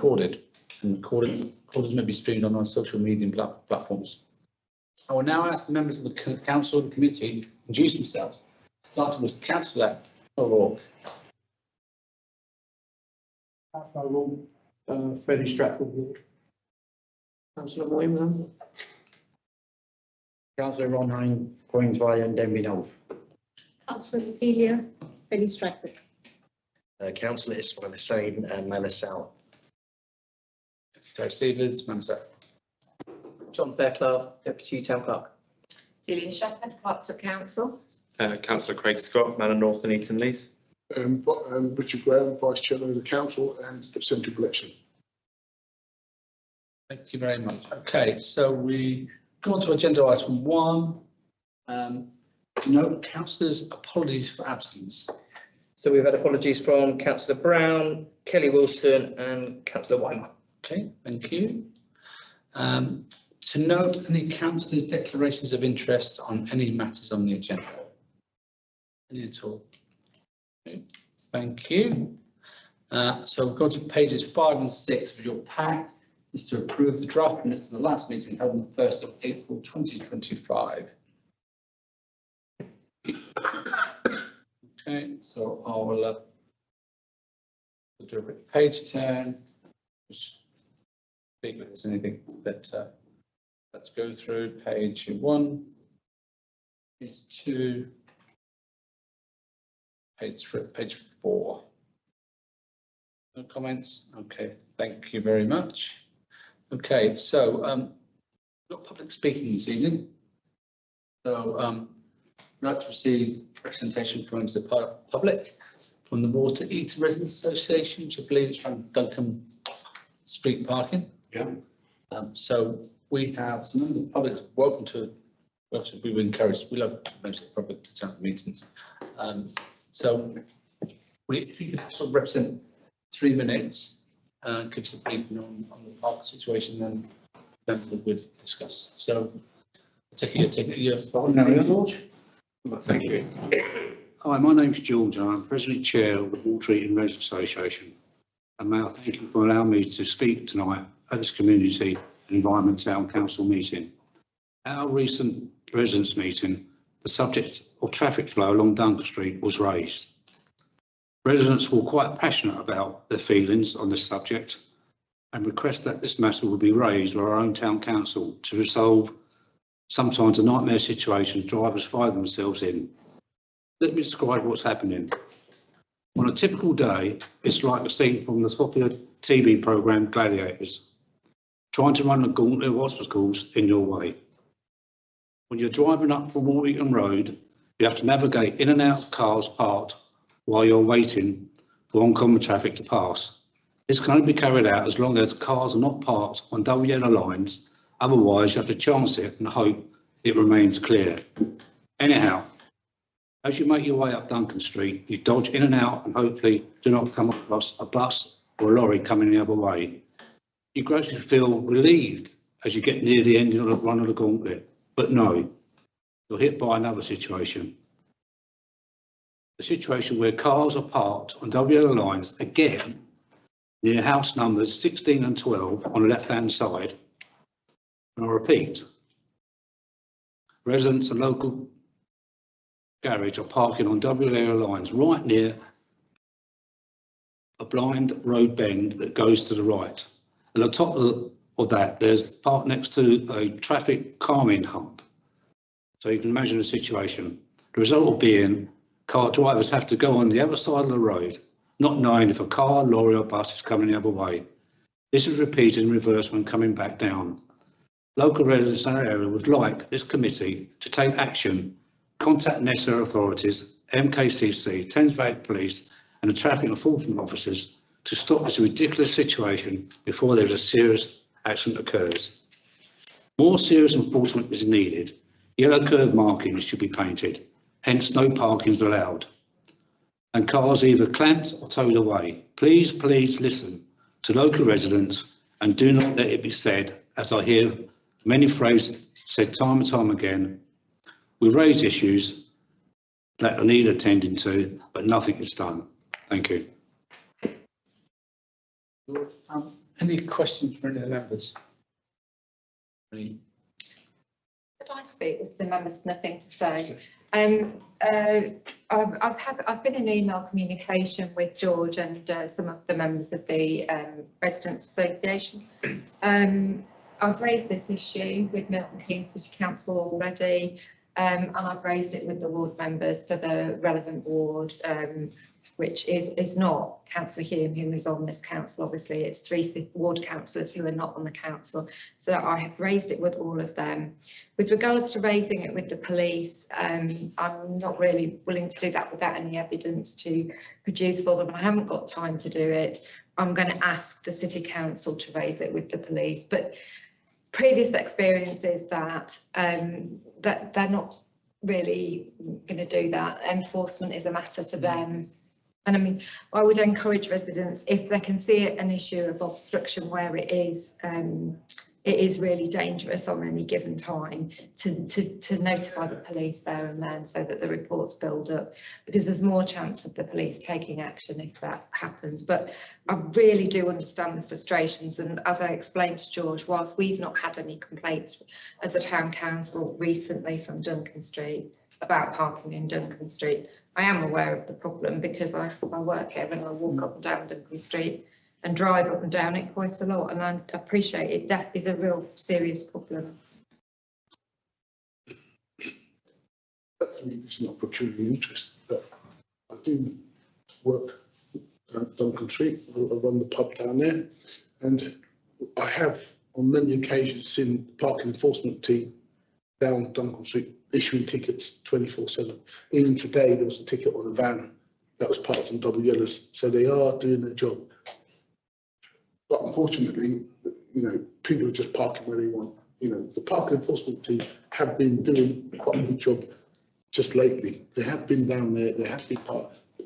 recorded, and recordings may be streamed on our social media platforms. I will now ask the members of the council and committee to introduce themselves, starting with Councillor O'Rourke. Fenny, Stratford ward. Councillor Williamson. Councillor Ronheim, Queensway and Denby North. Councillor Ophelia, Fenny, Stratford. Councillor Ismail Hussain and Manor South. Joe Stevens, Mansell. John Fairclough, Deputy Town Clerk. Gillian Shepherd, Clerk to Council. Councillor Craig Scott, Manor North and Eton Leys. Richard Graham, Vice Chairman of the Council and Senator Bletchley. Thank you very much. Okay, so we go on to agenda item 1. Note councillors' apologies for absence. So we've had apologies from Councillor Brown, Kelly Wilson and Councillor Weimer. Okay, thank you. To note any councillors' declarations of interest on any matters on the agenda. Any at all? Okay, thank you. So we'll go to pages 5 and 6 of your pack. Is to approve the draft minutes of the last meeting held on the 1st of April 2025. Okay, so I will do a quick page turn. Just speak if there's anything that let's go through. Page 1, page 2, page 3, page 4. No comments? Okay, thank you very much. Okay, so got public speaking this evening. So I'd like to receive representation from the public from the Water Eaton Residents Association, which I believe is from Duncan Street Parking. Yeah. So we have some of the public welcome to. We would encourage. We love most of the public to attend the meetings. So if you could sort of represent 3 minutes. Give some people on the park situation, then we would discuss. So, take it. George. Thank you. Hi, my name's George. I'm President Chair of the Water Eaton Residents Association. And may I thank you for allowing me to speak tonight at this Community and Environment Town Council meeting. At our recent residents meeting, the subject of traffic flow along Duncan Street was raised. Residents were quite passionate about their feelings on this subject and request that this matter would be raised with our own town council to resolve sometimes a nightmare situation drivers find themselves in. Let me describe what's happening. On a typical day, it's like a scene from the popular TV programme Gladiators, trying to run the gauntlet of obstacles in your way. When you're driving up from Warrington Road, you have to navigate in and out of cars parked while you're waiting for oncoming traffic to pass. This can only be carried out as long as cars are not parked on double yellow lines, otherwise you have to chance it and hope it remains clear. Anyhow, as you make your way up Duncan Street, you dodge in and out and hopefully do not come across a bus or a lorry coming the other way. You gradually feel relieved as you get near the end of the run of the gauntlet, but no, you're hit by another situation. The situation where cars are parked on double yellow lines again near house numbers 16 and 12 on the left hand side. And I repeat, residents and local garage are parking on double yellow lines right near a blind road bend that goes to the right. And on top of that, there's parked next to a traffic calming hump. So you can imagine the situation. The result will be car drivers have to go on the other side of the road, not knowing if a car, lorry or bus is coming the other way. This is repeated in reverse when coming back down. Local residents in our area would like this committee to take action, contact necessary authorities, MKCC, Thames Valley Police and the traffic enforcement officers to stop this ridiculous situation before there is a serious accident occurs. More serious enforcement is needed. Yellow curb markings should be painted. Hence no parking is allowed, and cars either clamped or towed away. Please listen to local residents and do not let it be said, as I hear many phrases said time and time again, we raise issues that are needed attending to, but nothing is done. Thank you. Any questions for any of the members? Any? Could I speak with the members with nothing to say? I've been in email communication with George and some of the members of the Residents Association. I've raised this issue with Milton Keynes City Council already, and I've raised it with the ward members for the relevant ward, which is not Councillor Hume, who is on this council. Obviously, it's 3 ward councillors who are not on the council. So I have raised it with all of them. With regards to raising it with the police, I'm not really willing to do that without any evidence to produce for them. I haven't got time to do it. I'm going to ask the City Council to raise it with the police. But previous experience is that that they're not really going to do that. Enforcement is a matter for them. And I mean, I would encourage residents, if they can see an issue of obstruction where it is really dangerous on any given time, to notify the police there and then, so that the reports build up, because there's more chance of the police taking action if that happens. But I really do understand the frustrations, and as I explained to George, whilst we've not had any complaints as a town council recently from Duncan Street about parking in Duncan Street, I am aware of the problem because I work here and I walk up and down Duncan Street and drive up and down it quite a lot, and I appreciate it. That is a real serious problem. Hopefully it's not procuring interest, but I do work at Duncan Street. I run the pub down there, and I have on many occasions seen the parking enforcement team down Duncan Street issuing tickets 24/7. Even today there was a ticket on a van that was parked on double yellows, so they are doing their job. But unfortunately, you know, people are just parking where they want. You know, the parking enforcement team have been doing quite a good job just lately. They have been down there, they have been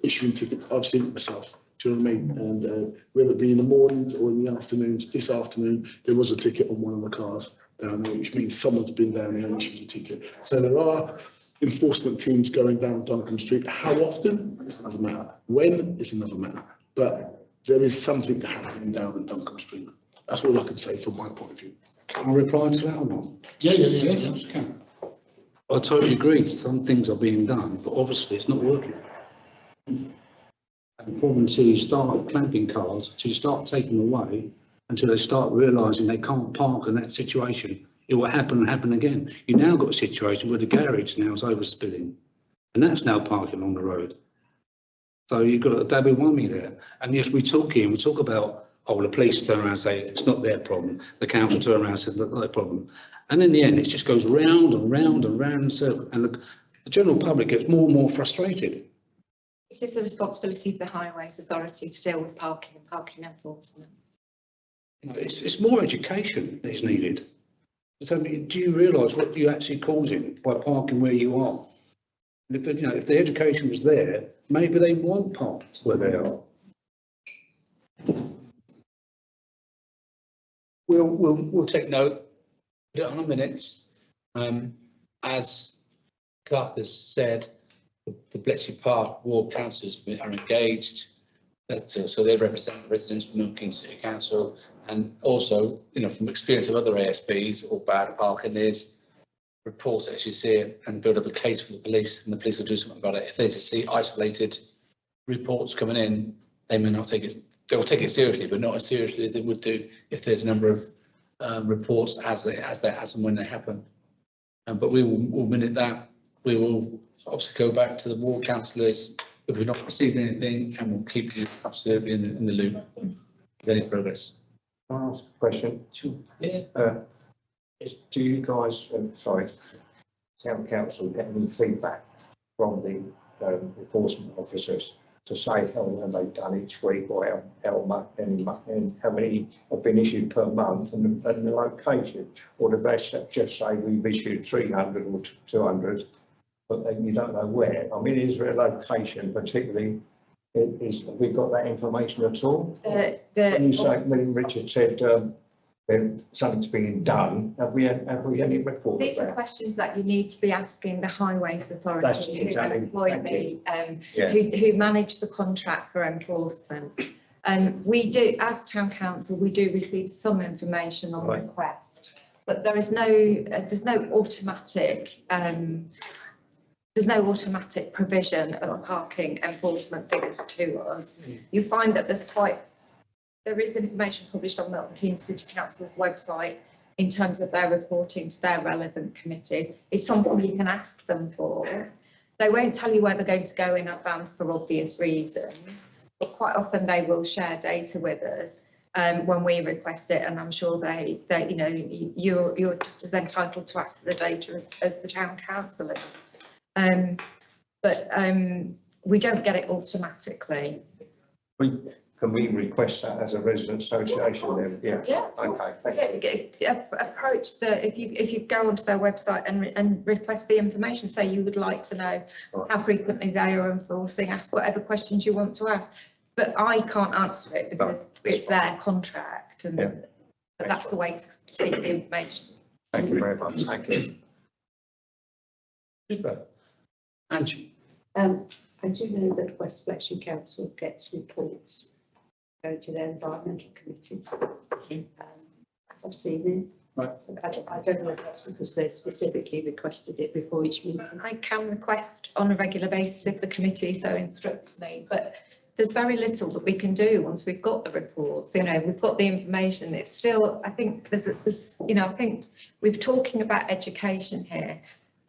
issuing tickets. I've seen it myself. Do you know what I mean? And whether it be in the mornings or in the afternoons, this afternoon, there was a ticket on one of the cars down there, which means someone's been down there and issued a ticket. So there are enforcement teams going down Duncan Street. How often is another matter. When is another matter. But there is something happening down at Duncan Street. That's all I can say from my point of view. Can I reply to that or not? Yeah. Yes, you can. I totally agree. Some things are being done, but obviously it's not working. And the problem until you start clamping cars, until you start taking away, until they start realising they can't park in that situation, it will happen and happen again. You now got a situation where the garage now is overspilling, and that's now parking on the road. So you've got a dabby whammy there. And yes, we talk about, oh, the police turn around and say it's not their problem. The council turn around and say it's not their problem. And in the end, it just goes round and round and round in circles, and the general public gets more and more frustrated. Is this a responsibility of the Highways Authority to deal with parking and parking enforcement? You know, it's more education that is needed. So, do you realise what you're actually causing by parking where you are? And if, you know, if the education was there, maybe they won't park where they are. We'll take note, put it on our minutes. As Clark has said, the Bletchley Park ward councillors are engaged. So they represent the residents from Milton Keynes City Council, and also, you know, from experience of other ASBs or bad parking is report it as you see it and build up a case for the police, and the police will do something about it. If they just see isolated reports coming in, they may not take it. They'll take it seriously, but not as seriously as they would do if there's a number of reports as and when they happen. But we'll minute that. We will obviously go back to the ward councillors if we've not received anything, and we'll keep you absolutely in the loop with any progress. Can I ask a question? Sure. Yeah. Do you guys, town council, get any feedback from the enforcement officers to say how long they've done each week, or how many have been issued per month, and the location? Or do they just say we've issued 300 or 200, but then you don't know where? I mean, is there a location particularly? Have we got that information at all? When Richard said something's being done, have we any report? These are questions that you need to be asking the Highways Authority, who employ me, who manage the contract for enforcement. We do, as town council, we do receive some information on Right. request, but there's no automatic provision of parking enforcement figures to us. You find that there is information published on Milton Keynes City Council's website in terms of their reporting to their relevant committees. It's something you can ask them for. They won't tell you where they're going to go in advance for obvious reasons, but quite often they will share data with us when we request it, and I'm sure they you know, you're just as entitled to ask for the data as the town council is. But we don't get it automatically. Can we request that as a resident association then? Yeah. Okay. Approach if you go onto their website and request the information, say you would like to know how frequently they are enforcing, ask whatever questions you want to ask. But I can't answer it because it's their contract, and but that's the way to seek the information. Thank you very much. Thank you. Super. Angie? I do know that West Bletchley Council gets reports go to their environmental committees, as I've seen it. Right. I don't know if that's because they specifically requested it before each meeting. I can request on a regular basis if the committee so instructs me, but there's very little that we can do once we've got the reports. You know, we've got the information. It's still, I think there's you know, I think we're talking about education here.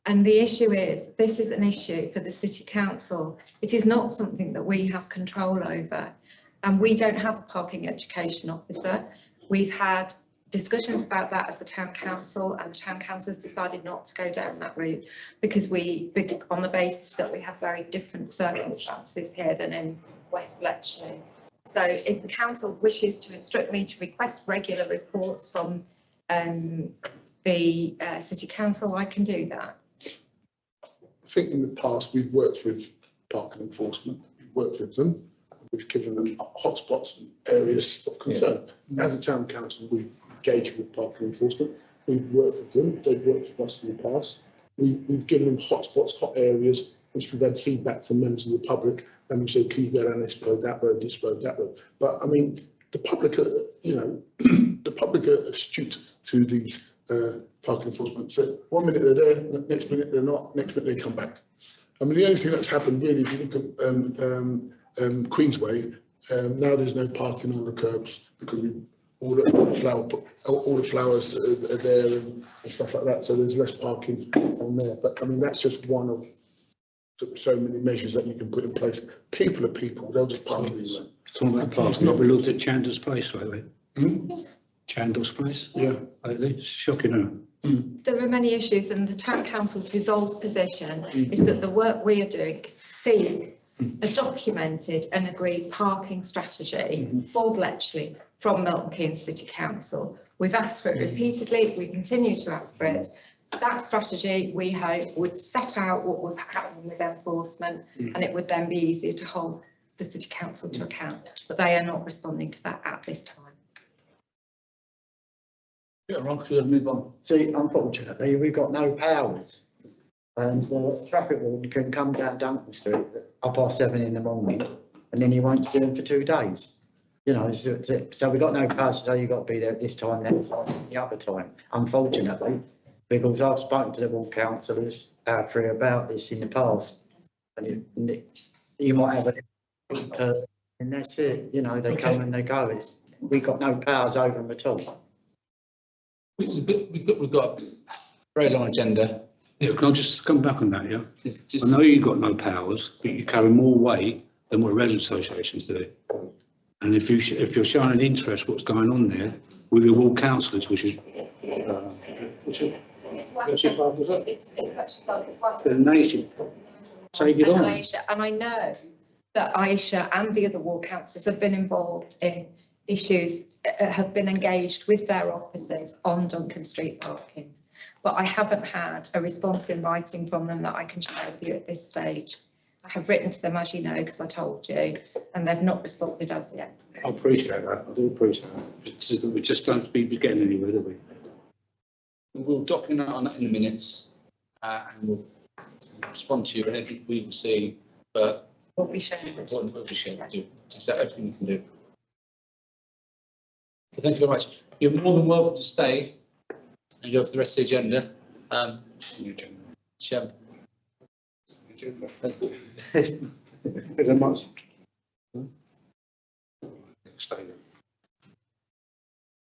And the issue is, this is an issue for the City Council. It is not something that we have control over. And we don't have a parking education officer. We've had discussions about that as the Town Council, and the Town Council has decided not to go down that route because on the basis that we have very different circumstances here than in West Bletchley. So if the Council wishes to instruct me to request regular reports from the City Council, I can do that. I think in the past we've worked with parking enforcement, we've worked with them, and we've given them hotspots and areas of concern. As a town council, we've engaged with parking enforcement, we've worked with them, they've worked with us in the past. We've given them hotspots, hot areas, which we've had feedback from members of the public, and we said, can you go down this road, that road, this road, that road. But I mean, the public are, you know, the public are astute to these parking enforcement. So 1 minute they're there, next minute they're not, next minute they come back. I mean, the only thing that's happened really, if you look at Queensway, now there's no parking on the curbs because all the flowers are there and stuff like that. So there's less parking on there. But I mean, that's just one of so many measures that you can put in place. People are people, they'll just park anyway. Talking about parking, we looked at Chandos Place lately. Hmm? Chandos Place? Yeah. Lately, it's shocking, isn't it? There are many issues, and the Town Council's resolved position is that the work we are doing is to seek a documented and agreed parking strategy for Bletchley from Milton Keynes City Council. We've asked for it repeatedly, we continue to ask for it. That strategy, we hope, would set out what was happening with enforcement, and it would then be easier to hold the City Council to account, but they are not responding to that at this time. Yeah, Ron, could you move on? See, unfortunately, we've got no powers. And traffic warden can come down Duncan Street at 7:30 in the morning, and then he won't see them for 2 days. You know, so we've got no powers to say you've got to be there at this time, that time, the other time, unfortunately, because I've spoken to the ward councillors out there about this in the past. And you might have and that's it, you know, they come and they go. We've got no powers over them at all. We've got a very long agenda. Yeah, can I just come back on that, yeah? Just I know you've got no powers, but you carry more weight than what resident associations do. And if you're showing an interest what's going on there with your ward councillors, which is the nation, take it on. And I know that Aisha and the other ward councillors have been involved in issues, have been engaged with their officers on Duncan Street parking. But I haven't had a response in writing from them that I can share with you at this stage. I have written to them, as you know, because I told you, and they've not responded as yet. I appreciate that. I do appreciate that. We just don't be getting anywhere, do we? We'll document on that in the minutes, and we'll respond to you and anything we will see. But We'll be sharing. we'll be sharing with you. Just everything we can do. So thank you very much. You're more than welcome to stay and go for the rest of the agenda. Chairman. Is there much?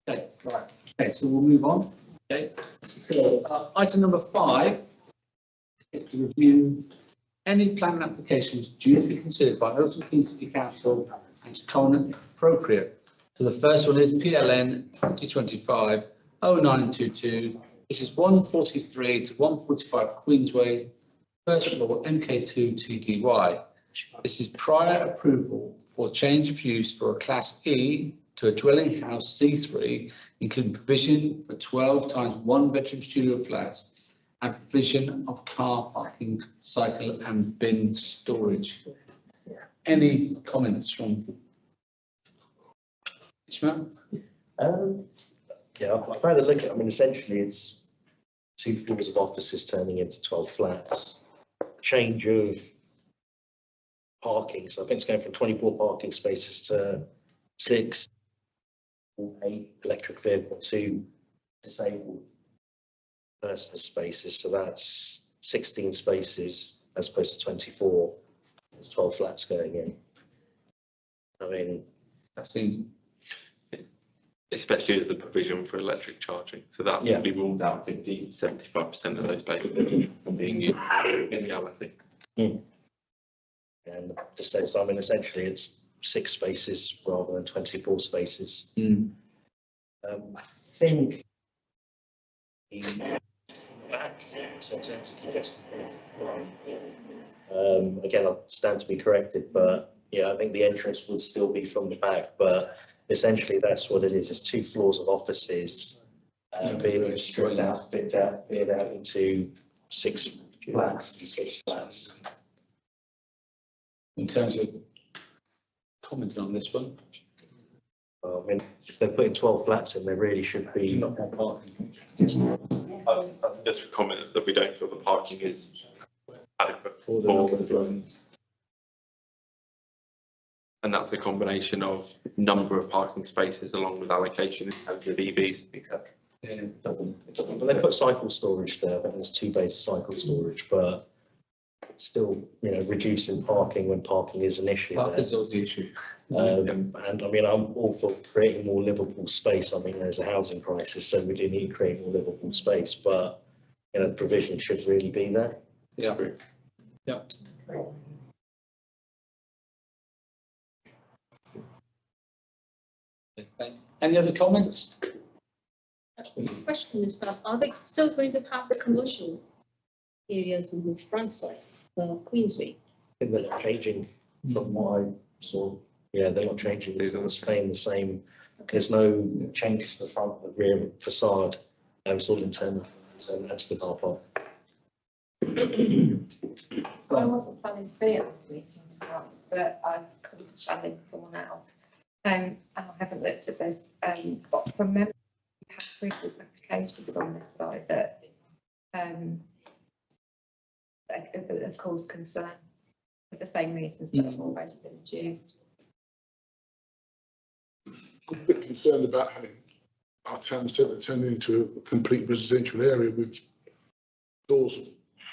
Okay, right. Okay, so we'll move on. Okay. So, item number 5 is to review any planning applications due to be considered by Milton Keynes City Council and to comment if appropriate. So the first one is PLN 2025-0922. This is 143 to 145 Queensway, first floor, MK2 2DY. This is prior approval for change of use for a Class E to a dwelling house C3, including provision for 12 times 1 bedroom studio flats and provision of car parking, cycle and bin storage. Any comments from? Yeah, I've had a look at, I mean, essentially it's 2 floors of offices turning into 12 flats. Change of parking, so I think it's going from 24 parking spaces to 6, 8 electric vehicle, 2 disabled person spaces, so that's 16 spaces as opposed to 24. It's 12 flats going in. I mean, That seems. Especially as the provision for electric charging. So that Yeah. really rules out 50-75% of those spaces from being used in reality. and just so, I mean, essentially it's 6 spaces rather than 24 spaces. I think the back, so in terms of congestion from the front, again, I stand to be corrected, but yeah, I think the entrance would still be from the back, but essentially that's what it is. It's 2 floors of offices being stripped out, fitted out into 6 flats and 6 flats. In terms of commenting on this one. I mean, if they're putting 12 flats in, there really should be. Not more parking. I've just commented that we don't feel the parking is adequate For the for number of dwellings. and that's a combination of number of parking spaces along with allocation in terms of EVs, etc. Yeah, it doesn't. Well, they put cycle storage there, I think there's 2 bays of cycle storage, but it's still, you know, reducing parking when parking is an issue there. Parking is always the issue. And I mean, I'm all for creating more livable space. I mean, there's a housing crisis, so we do need to create more livable space, but, you know, the provision should really be there. Yeah. Yeah. Okay. Any other comments? The question is that, are they still going to have the commercial areas in the front side, Queensway? I think they're not changing from what I saw. Yeah, they're not changing, they're staying the same. There's no changes to the front, the rear facade, it's all internal, so that's the car park. I wasn't planning to be at this meeting tonight, but I couldn't stand in someone else. And I haven't looked at this, but from memory, we had previous applications on this side that of course concern for the same reasons that have already been adduced. I'm a bit concerned about having our town centre turned into a complete residential area with doors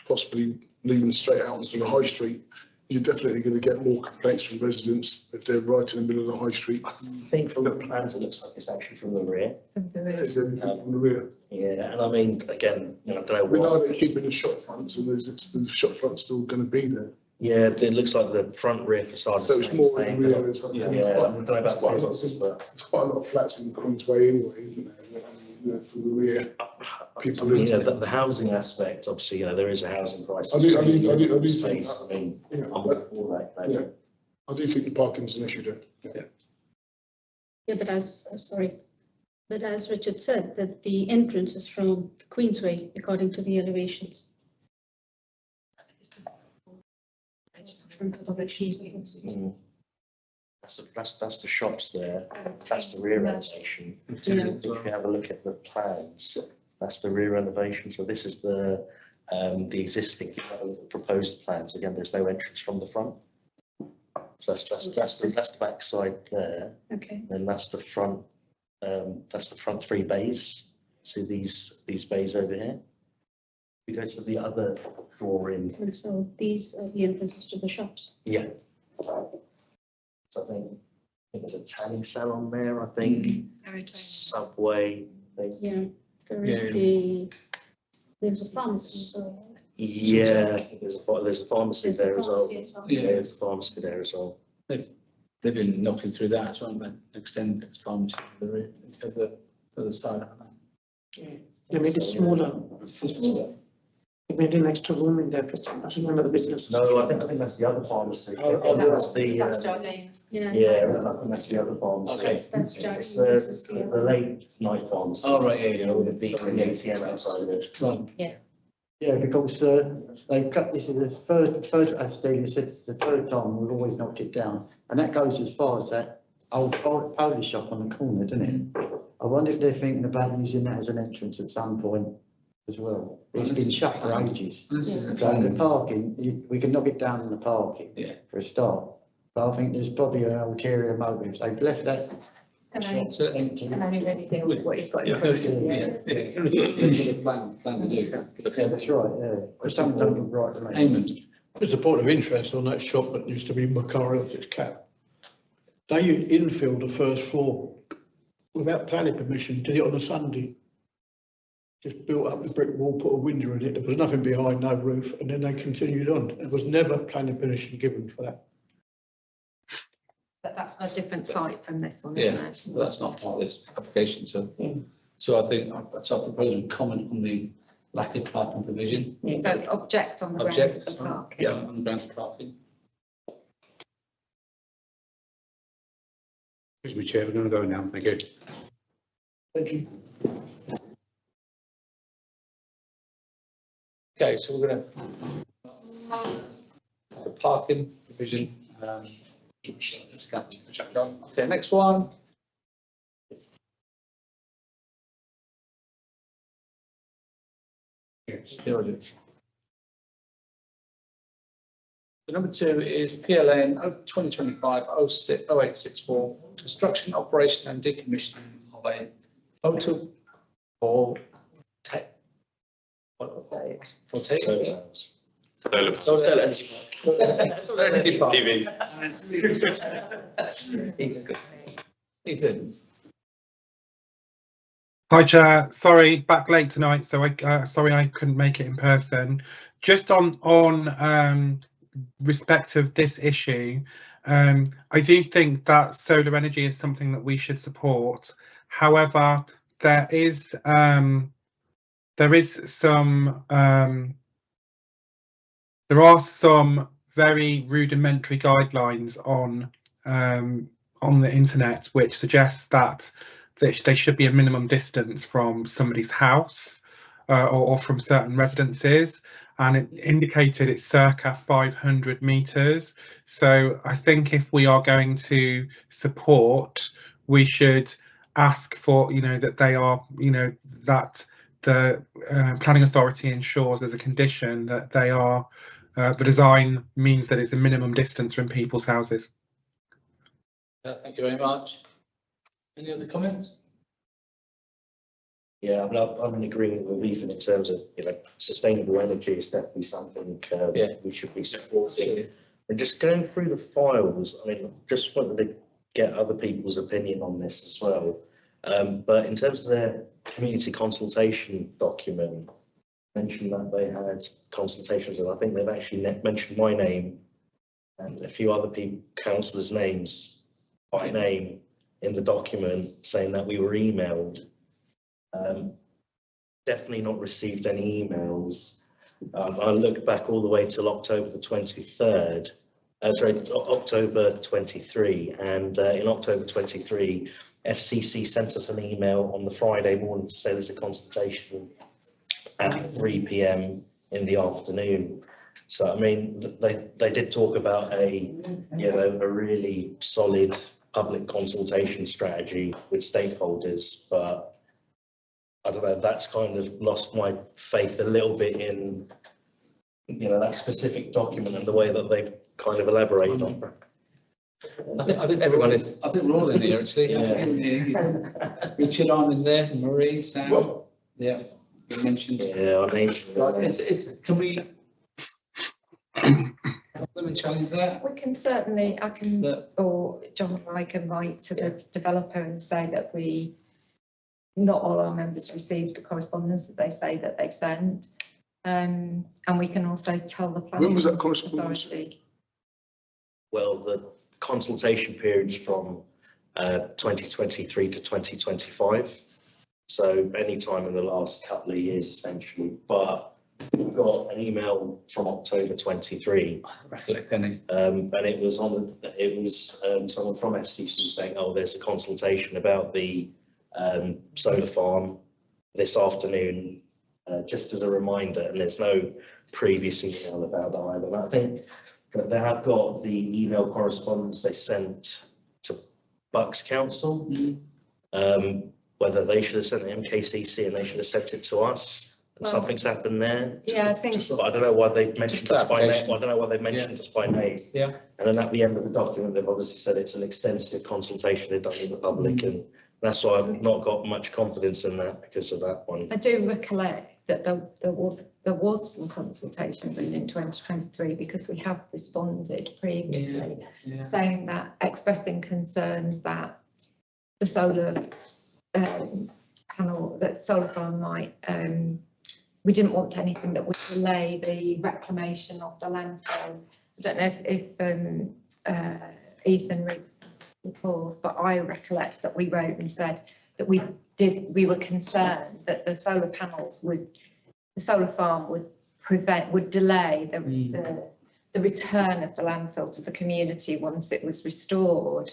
possibly leading straight out onto the high street. You're definitely going to get more complaints from residents if they're right in the middle of the high street. I think from the plans, it looks like it's actually from the rear. Is everything on the rear? Yeah, and I mean, again, you know, I don't know I mean, what. are they keeping the shop fronts and is the shop front still going to be there? Yeah, it looks like the front rear facade. So it's more in the rear and stuff. Yeah, I don't know about the businesses, but. There's quite a lot of flats in Queensway anyway, isn't there? You know, from the rear. People in. Yeah, the housing aspect, obviously, you know, there is a housing crisis. I do think Space, that. I mean, Yeah, I'm all for that. yeah. I do think the parking's an issue there. Yeah, but as Richard said, that the entrance is from the Queensway, according to the elevations. That's the shops there, that's the rear elevation. If you have a look at the plans, that's the rear elevation, so this is the existing proposed plans. Again, there's no entrance from the front. So that's the back side there, Okay. and that's the front That's the front 3 bays. So these bays over here. We go to the other drawing. And so these are the entrances to the shops. Yeah. So I think there's a tanning salon there, I think. Subway. Yeah, there is Yeah. there's a pharmacy, so. Yeah, there's a pharmacy There's a there as well. pharmacy as well. Yeah, there's a pharmacy there as well. They've been knocking through that as well, but extend its pharmacy to the other side. They made it smaller. They made an extra room in there for that's one of the business. No, I think that's the other pharmacy. That's the, That's Jardine's. Yeah. yeah, I think that's the other pharmacy. Okay. That's It's Jardine's, the, this is the the late night pharmacy. Oh, right, yeah, With the ATM outside of it. Yeah, because they've cut, this is the first, as Stephen said, it's the third time we've always knocked it down. And that goes as far as that old Polish shop on the corner, doesn't it? I wonder if they're thinking about using that as an entrance at some point as well. It's been shut for ages. So the parking, we can knock it down in the parking for a start. But I think there's probably an ulterior motive. They've left that Can shop empty. only really deal with what you've got in front of you. Plan to do. Yeah, that's right, yeah. Because some don't look right to me. Eamon. Just a point of interest on that shop that used to be Macari's Cap. They infilled the first floor without planning permission, did it on a Sunday. Just built up the brick wall, put a window in it, there was nothing behind, no roof, and then they continued on. There was never planning permission given for that. But that's a different site from this one, Yeah, isn't it? well, that's not part of this application, so. So I think that's our proposal, comment on the lack of parking provision. So object on the grounds Object, of the parking. yeah, on the grounds of parking. Excuse me, Chair, we're going to go now. Thank you. Thank you. Okay, so we're gonna. The parking provision. Okay, next one. Here it is. So number 2 is PLN 2025-0864, construction, operation and decommissioning of a photovoltaic. Solar energy park. Ethan. Hi, Chair. Sorry, back late tonight, so sorry I couldn't make it in person. Just on respect of this issue, I do think that solar energy is something that we should support. However, there are some very rudimentary guidelines on the internet which suggest that they should be a minimum distance from somebody's house or from certain residences, and it indicated it's circa 500 meters. So I think if we are going to support, we should ask for, that they are, that the planning authority ensures as a condition that they are, the design means that it's a minimum distance from people's houses. Thank you very much. Any other comments? Yeah, I'm in agreement with Ethan in terms of, sustainable energy is definitely something we should be supporting. And just going through the files, I mean, just wanted to get other people's opinion on this as well. But in terms of their community consultation document, mentioned that they had consultations, and I think they've actually mentioned my name and a few other councillors' names by name in the document, saying that we were emailed. Definitely not received any emails. I looked back all the way till October the 23rd, October 23, and in October 23, FCC sent us an email on the Friday morning to say there's a consultation at 3 p.m. in the afternoon. So, I mean, they did talk about a really solid public consultation strategy with stakeholders, but I don't know, that's kind of lost my faith a little bit in, that specific document and the way that they've kind of elaborated on. I think everyone is. I think we're all in here actually. Yeah. Richard, I'm in there. Marie, Sam. Well- Yeah, you mentioned. Yeah, I mean, Can we? Let me challenge that. We can certainly, I can, That- or John and I can write to the developer and say that not all our members received the correspondence that they say that they've sent. And we can also tell the planning When was that correspondence? authority. well, the consultation period's from 2023 to 2025. So any time in the last couple of years essentially, but we've got an email from October 23. I recollect any. And it was someone from FCC saying, oh, there's a consultation about the solar farm this afternoon, just as a reminder, and there's no previous email about that either. And I think that they have got the email correspondence they sent to Bucks Council, whether they should have sent the MKCC and they should have sent it to us. And Well, something's happened there. Yeah, I think, But I don't know why they mentioned us by name. clarification. I don't know why they mentioned us by name. Yeah. And then at the end of the document, they've obviously said it's an extensive consultation they've done with the public, and that's why I've not got much confidence in that because of that one. I do recollect that there was some consultation done in 2023 because we have responded previously, Yeah. saying that, expressing concerns that the solar panel, that solar farm might, we didn't want anything that would delay the reclamation of the landfill. I don't know if Ethan recalls, but I recollect that we wrote and said that we were concerned that the solar panels the solar farm would delay the return of the landfill to the community once it was restored,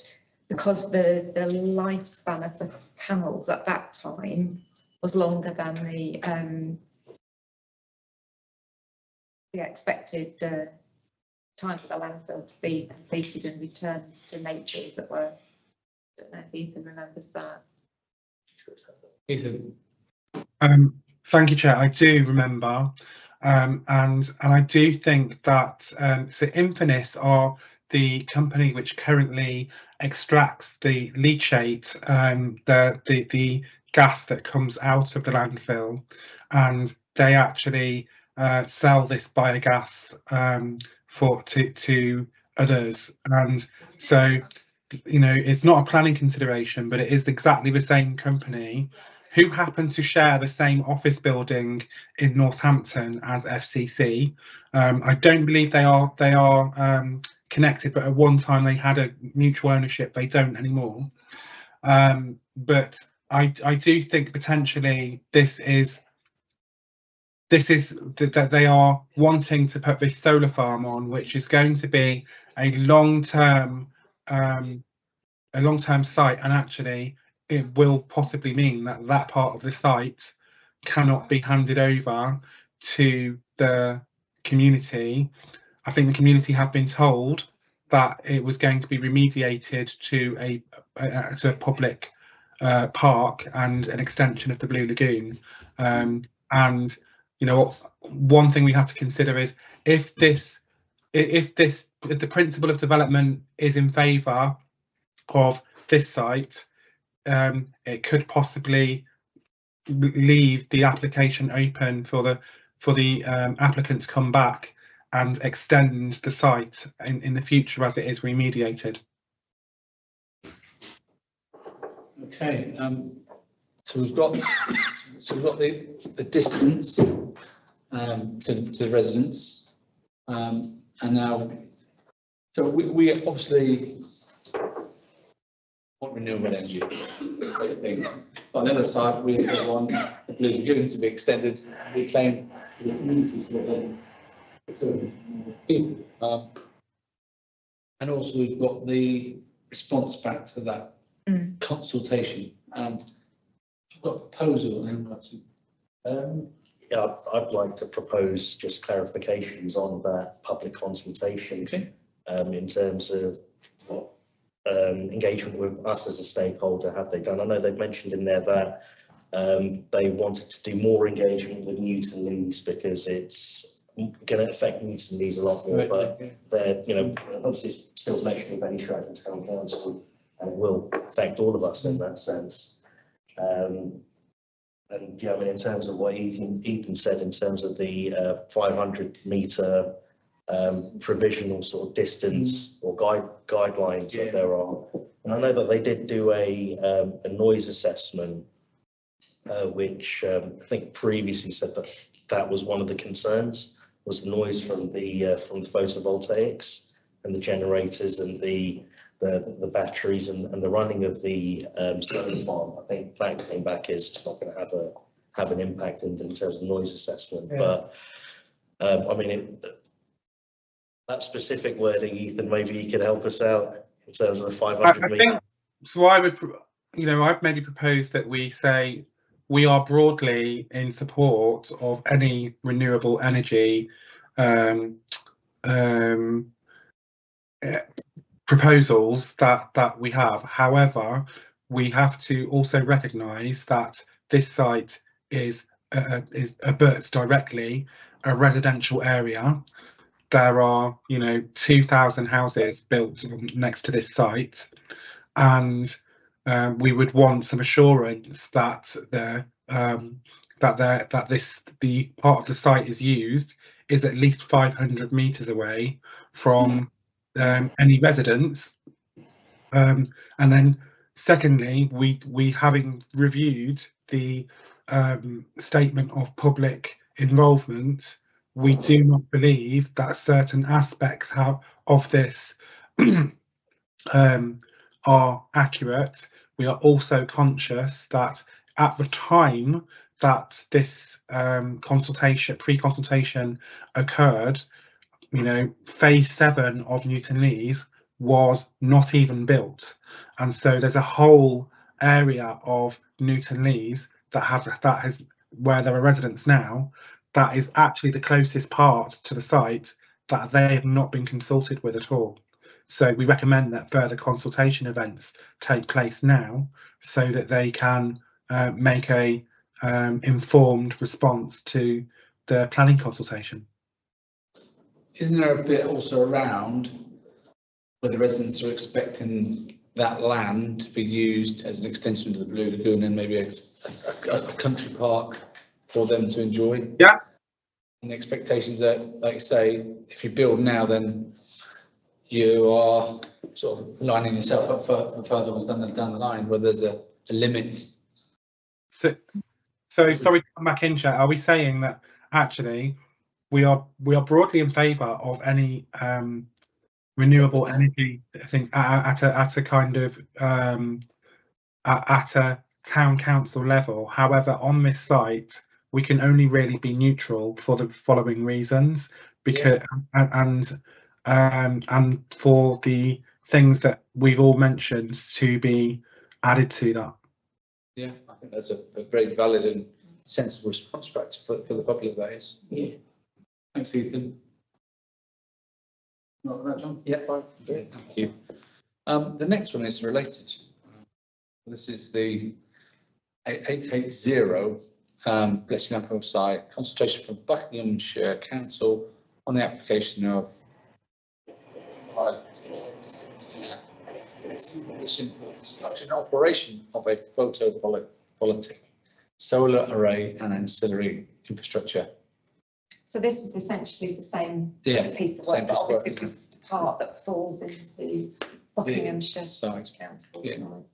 because the lifespan of the panels at that time was longer than the expected time for the landfill to be completed and returned to nature, as it were. I don't know if Ethan remembers that. Ethan. Thank you, Chair. I do remember, and I do think that so Infinis are the company which currently extracts the leachate, the gas that comes out of the landfill, and they actually sell this biogas to others. And so, you know, it's not a planning consideration, but it is exactly the same company who happen to share the same office building in Northampton as FCC. I don't believe they are connected, but at one time they had a mutual ownership. They don't anymore. But I do think potentially this is that they are wanting to put this solar farm on, which is going to be a long-term site, and actually it will possibly mean that that part of the site cannot be handed over to the community. I think the community have been told that it was going to be remediated to a public park and an extension of the Blue Lagoon. And you know, one thing we have to consider is if the principle of development is in favour of this site, it could possibly leave the application open for the applicants to come back and extend the site in the future as it is remediated. Okay, so we've got the distance to the residents, and now, so we obviously want renewable energy. On the other side, we want the Blue Lagoon to be extended, reclaimed to the community, so and also we've got the response back to that consultation. I've got a proposal. Yeah, I'd like to propose just clarifications on that public consultation. Okay. In terms of what engagement with us as a stakeholder have they done? I know they've mentioned in there that they wanted to do more engagement with Newton Leeds because it's going to affect these a lot more, but they're, you know, obviously still Bletchley, Fenny, Stratford Town Council, and it will affect all of us in that sense. And yeah, I mean, in terms of what Ethan said, in terms of the 500 metre provisional sort of distance or guidelines that there are, and I know that they did do a noise assessment, which I think previously said that that was one of the concerns, was the noise from the photovoltaics and the generators and the batteries and the running of the solar farm. I think that came back as it's not going to have an impact in terms of noise assessment. Yeah. But I mean, that specific wording, Ethan, maybe you could help us out in terms of the 500 metre. So I would, you know, I've maybe proposed that we say we are broadly in support of any renewable energy proposals that we have. However, we have to also recognise that this site abuts directly a residential area. There are, you know, 2,000 houses built next to this site, and we would want some assurance that the part of the site is used is at least 500 metres away from any residents. And then secondly, we having reviewed the statement of public involvement, we do not believe that certain aspects of this are accurate. We are also conscious that at the time that this pre-consultation occurred, you know, phase 7 of Newton Lees was not even built, and so there's a whole area of Newton Lees that has where there are residents now, that is actually the closest part to the site that they have not been consulted with at all. So we recommend that further consultation events take place now, so that they can make a informed response to the planning consultation. Isn't there a bit also around where the residents are expecting that land to be used as an extension to the Blue Lagoon and maybe a country park for them to enjoy? Yeah. And the expectations that, like you say, if you build now, then you are sort of lining yourself up for further ones down the line where there's a limit. So sorry to come back in, Chair. Are we saying that actually we are broadly in favour of any renewable energy thing at a kind of at a town council level? However, on this site we can only really be neutral for the following reasons, because and for the things that we've all mentioned to be added to that. Yeah, I think that's a very valid and sensible response back for the public, that is. Yeah. Thanks, Ethan. Not that, John? Yeah, fine. Great, thank you. The next one is related. This is the 880 Bletchley Lamport site, consultation from Buckinghamshire Council on the application of construction and operation of a photovoltaic solar array and ancillary infrastructure. So this is essentially the same piece of same work, but piece of work, obviously it's the part that falls into Buckinghamshire side. Council Yeah. side.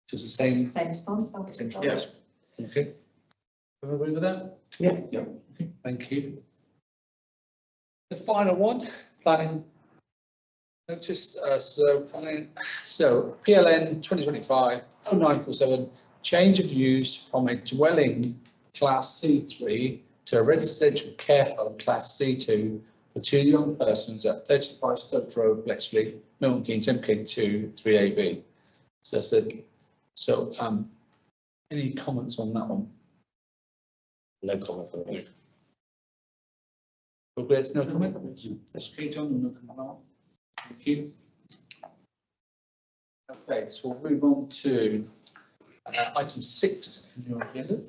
Just the same. Same response, I would say. Yes. Okay. Everyone agree with that? Yeah. Yeah. Okay. Thank you. The final one, planning notice. So PLN 2025-0947, change of use from a dwelling class C3 to a residential care home class C2 for 2 young persons at 35 Stratford Road, Bletchley, Milton Keynes, MK2 3AB. So any comments on that one? No comment for me. Progress, no comment? That's okay, John, no comment on that one. Thank you. Okay, so we'll move on to item 6 in your agenda.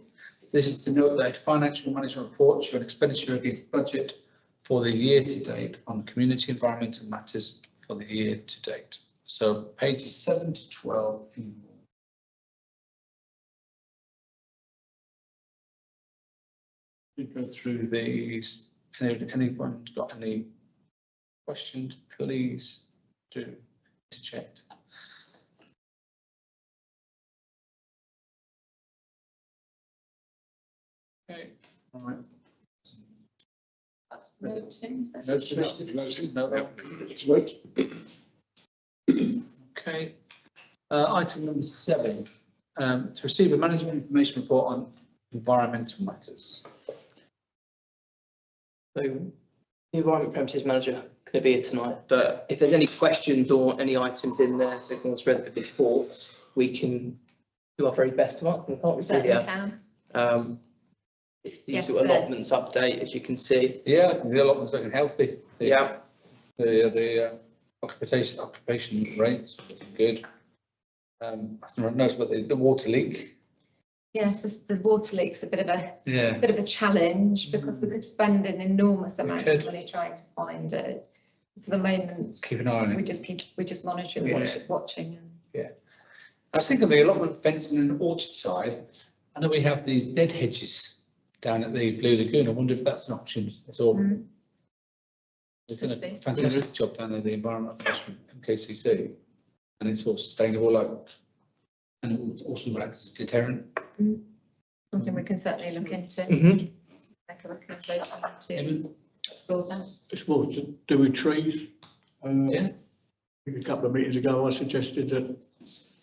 This is to note that financial management report showing expenditure against budget for the year to date on community environmental matters for the year to date. So pages 7 to 12 in we go through these. Anyone got any questions, please do interject. Okay, all right. No change. That's No, okay. Item number 7, to receive a management information report on environmental matters. So the environment premises manager couldn't be here tonight, but if there's any questions or any items in there that was read the reports, we can do our very best to answer them, can't we? Certainly Yeah. can. It's the Yes, usual sir. allotments update, as you can see. Yeah, the allotment's looking healthy. Yeah. The occupation rates looking good. I noticed about the water leak. Yes, the water leak's a bit of a challenge because we could spend an enormous amount of money trying to find it. For the moment, keep an eye on it. we just monitoring, watching. Yeah. I was thinking of the allotment fencing in Orchard side. I know we have these dead hedges down at the Blue Lagoon. I wonder if that's an option at all. They've done a fantastic job down there, the environment from KCC, and it's all sustainable, and it will also act as a deterrent. Something we can certainly look into. Mhm. Make a recommendation to explore that. It's more to do with trees. Yeah. I think a couple of meetings ago, I suggested that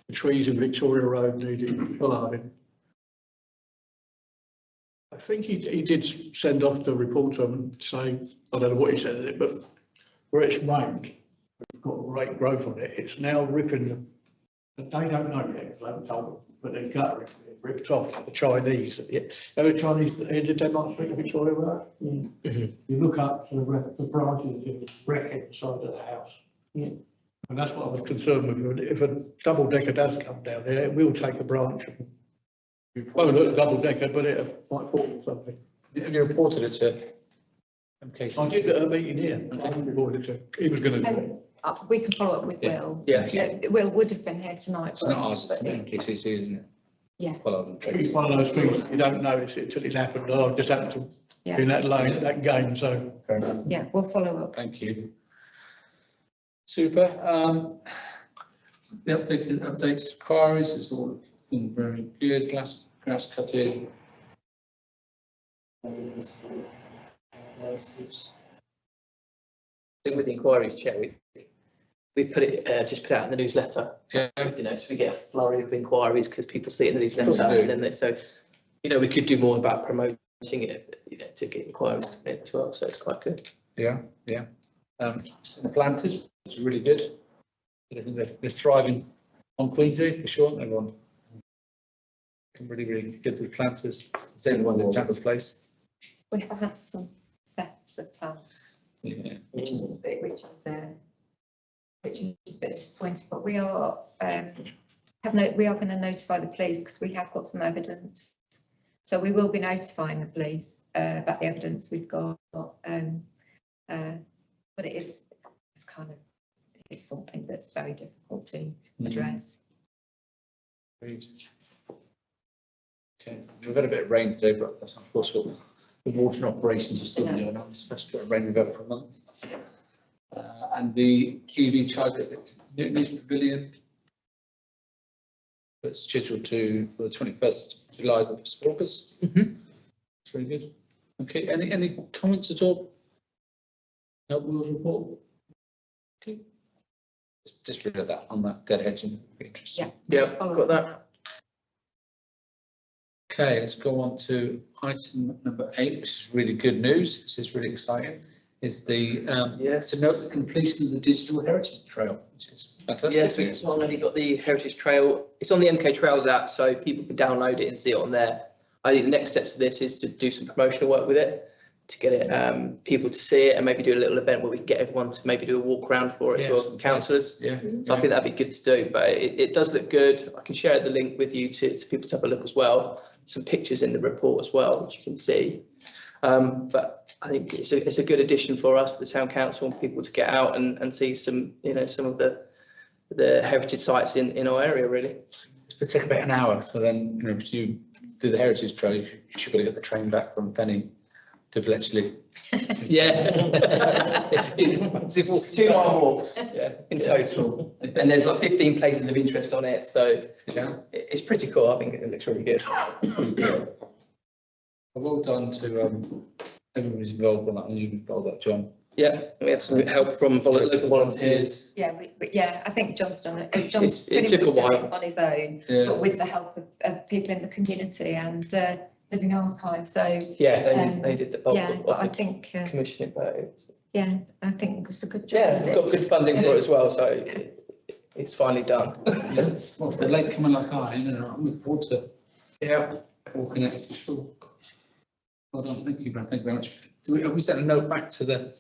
the trees in Victoria Road needed following. I think he did send off the report to them and say, I don't know what he said in it, but where it's rained, we've got great growth on it. It's now ripping them. But they don't know yet, they haven't told them, but they're guttering it, ripped off the Chinese. There were Chinese that headed Denmark Street, Victoria Road. You look up to the branches of the wreck inside of the house. Yeah. And that's what I was concerned with. If a double decker does come down there, it will take a branch. It won't look double decker, but it might fall or something. Have you reported it to MKC? I did at a meeting here. I reported to, he was going to. We can follow up with Will. Yeah. Will would have been here tonight. It's not ours, it's MKCC, isn't it? Yeah. Follow them. It's one of those things you don't notice it till it's happened. I just happened to be in that lane, that game, so. Fair enough. Yeah, we'll follow up. Thank you. Super. The updates inquiries is all been very good. Grass cutting. I think with the inquiries, Chair, we put it just put out in the newsletter. Yeah. So we get a flurry of inquiries because people see it in the newsletter, and then we could do more about promoting it, to get inquiries coming as well. So it's quite good. Yeah. The planters, it's really good. I think they're thriving on Queensway for sure. Everyone really good to the planters. Same the ones in Chandler's Place. We have had some thefts of plants. Yeah. Which is a bit disappointing, but we are going to notify the police because we have got some evidence. So we will be notifying the police about the evidence we've got. But it's something that's very difficult to address. Okay, we've had a bit of rain today, but that's of course what the water operations are still going on. It's the first bit of rain we've had for a month. And the EV charger at Newton's Pavilion, that's scheduled for the 21st of July, the 1st of August. It's very good. Okay, any comments at all? No, Will's report? Okay. Just read that on that dead hedging. Interesting. Yeah, I've got that. Okay, let's go on to item number 8, which is really good news. This is really exciting. Is the to note the completion of the digital heritage trail, which is fantastic. Yes, we've already got the heritage trail. It's on the MK Trails app, so people can download it and see it on there. I think the next steps of this is to do some promotional work with it, to get it people to see it, and maybe do a little event where we can get everyone to maybe do a walk around for it as well, councillors. Yeah. So I think that'd be good to do, but it does look good. I can share the link with you to people to have a look as well. Some pictures in the report as well, which you can see. But I think it's a good addition for us, the town council, and people to get out and see some, some of the heritage sites in our area, really. It take about an hour, so then, if you do the heritage trail, you should be able to get the train back from Fenny to Bletchley. Yeah. It's 2 mile walks, in total. And there's like 15 places of interest on it, so it's pretty cool. I think it looks really good. Well done to everyone who's involved on that, and you involved that, John. Yeah, we had some help from local volunteers. Yeah, I think John's done it. John's It took a while on his own, but with the help of people in the community and Living Archive. So yeah, they did the bulk yeah, of but I think commission it, but yeah, I think it was a good job. yeah, he we've got did. good funding for it as well, so it's finally done. Well, for a late coming like I'm looking forward to walking it. Sure. Well done, thank you very much. Have we sent a note back to the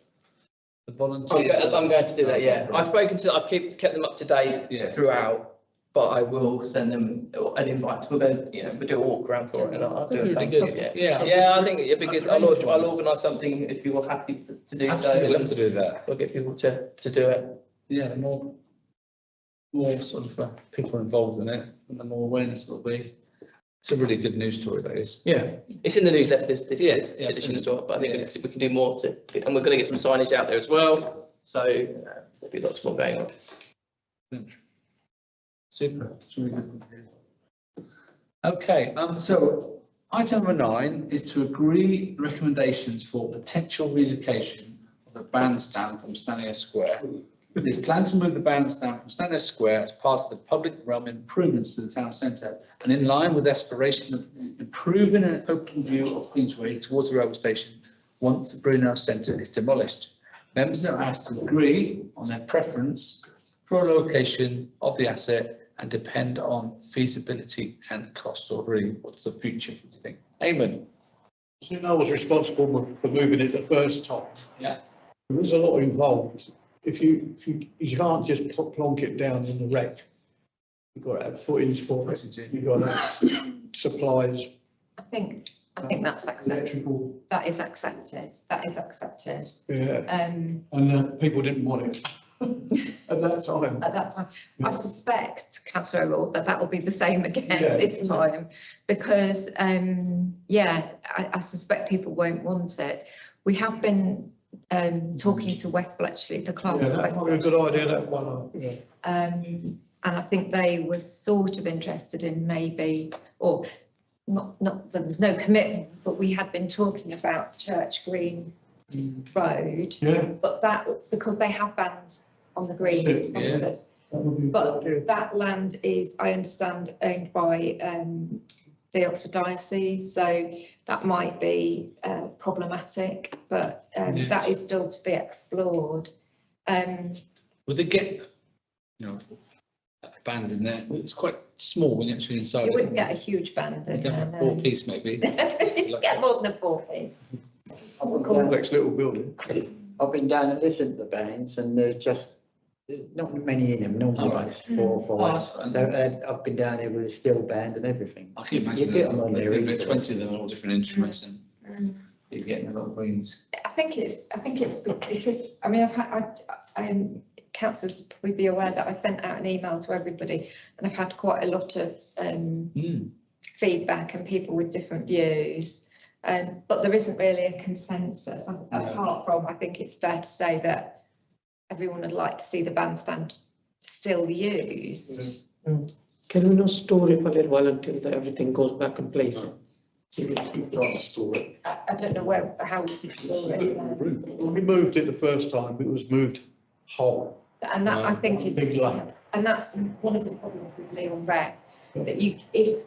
volunteers? I'm going to do that, yeah. I've spoken to, I've kept them up to date throughout, but I will send them an invite. We're going to, we'll do a walk around for it, and I'll do it. Really good. Yeah, I think it'd be good. I'll organise something if you're happy to do Absolutely, so. love to do that. We'll get people to do it. Yeah, the more sort of people involved in it, and the more awareness there'll be. It's a really good news story, that is. Yeah, it's in the newsletter this edition absolutely. as well, but I think we can do more and we're going to get some signage out there as well. So there'll be lots more going on. Super. It's really good. Okay, so item number 9 is to agree recommendations for potential relocation of the bandstand from Stanley Square. It is planned to move the bandstand from Stanley Square as part of the public realm improvements to the town centre, and in line with the aspiration of improving an open view of Queensway towards the railway station once the Brunel Centre is demolished. Members are asked to agree on their preference for a location of the asset and depend on feasibility and cost. Or really, what's the future, do you think? Eamon? So I was responsible for moving it the first time. Yeah. There was a lot involved. If you can't just plonk it down in the wreck. You've got to have footings for it. You've got to have supplies. I think that's accepted. Electrical. That is accepted. That is accepted. Yeah. And People didn't want it at that time. At that time, I suspect, Councillor O'Rourke, that will be the same again this time, because I suspect people won't want it. We have been talking to West Bletchley, the clerk. Yeah, that might be a good idea, that one. Yeah. And I think they were sort of interested in maybe, or not, there was no commitment, but we had been talking about Church Green Road. Yeah. But that, because they have bands on the green premises. But that land is, I understand, owned by the Oxford Diocese, so that might be problematic, but that is still to be explored. Would they get, a band in there? It's quite small when you're actually inside. You wouldn't get a huge band in there. A 4-piece maybe. You get more than a 4-piece. A complex little building. I've been down and listened to the bands, and they're just, there's not many in them, normally like 4 or 5. I've been down here with a steel band and everything. I can imagine you get them on there there's easily. 20 of them, all different instruments, and you're getting a lot of greens. I think it is, I mean, councillors probably be aware that I sent out an email to everybody, and I've had quite a lot of feedback and people with different views. But there isn't really a consensus, apart from, I think it's fair to say that everyone would like to see the bandstand still used. Can we not store it for a little while until everything goes back in place? I don't know how we can store it. When we moved it the first time, it was moved whole. And that, I think, is, and that's one of the problems with Leon Rec, that if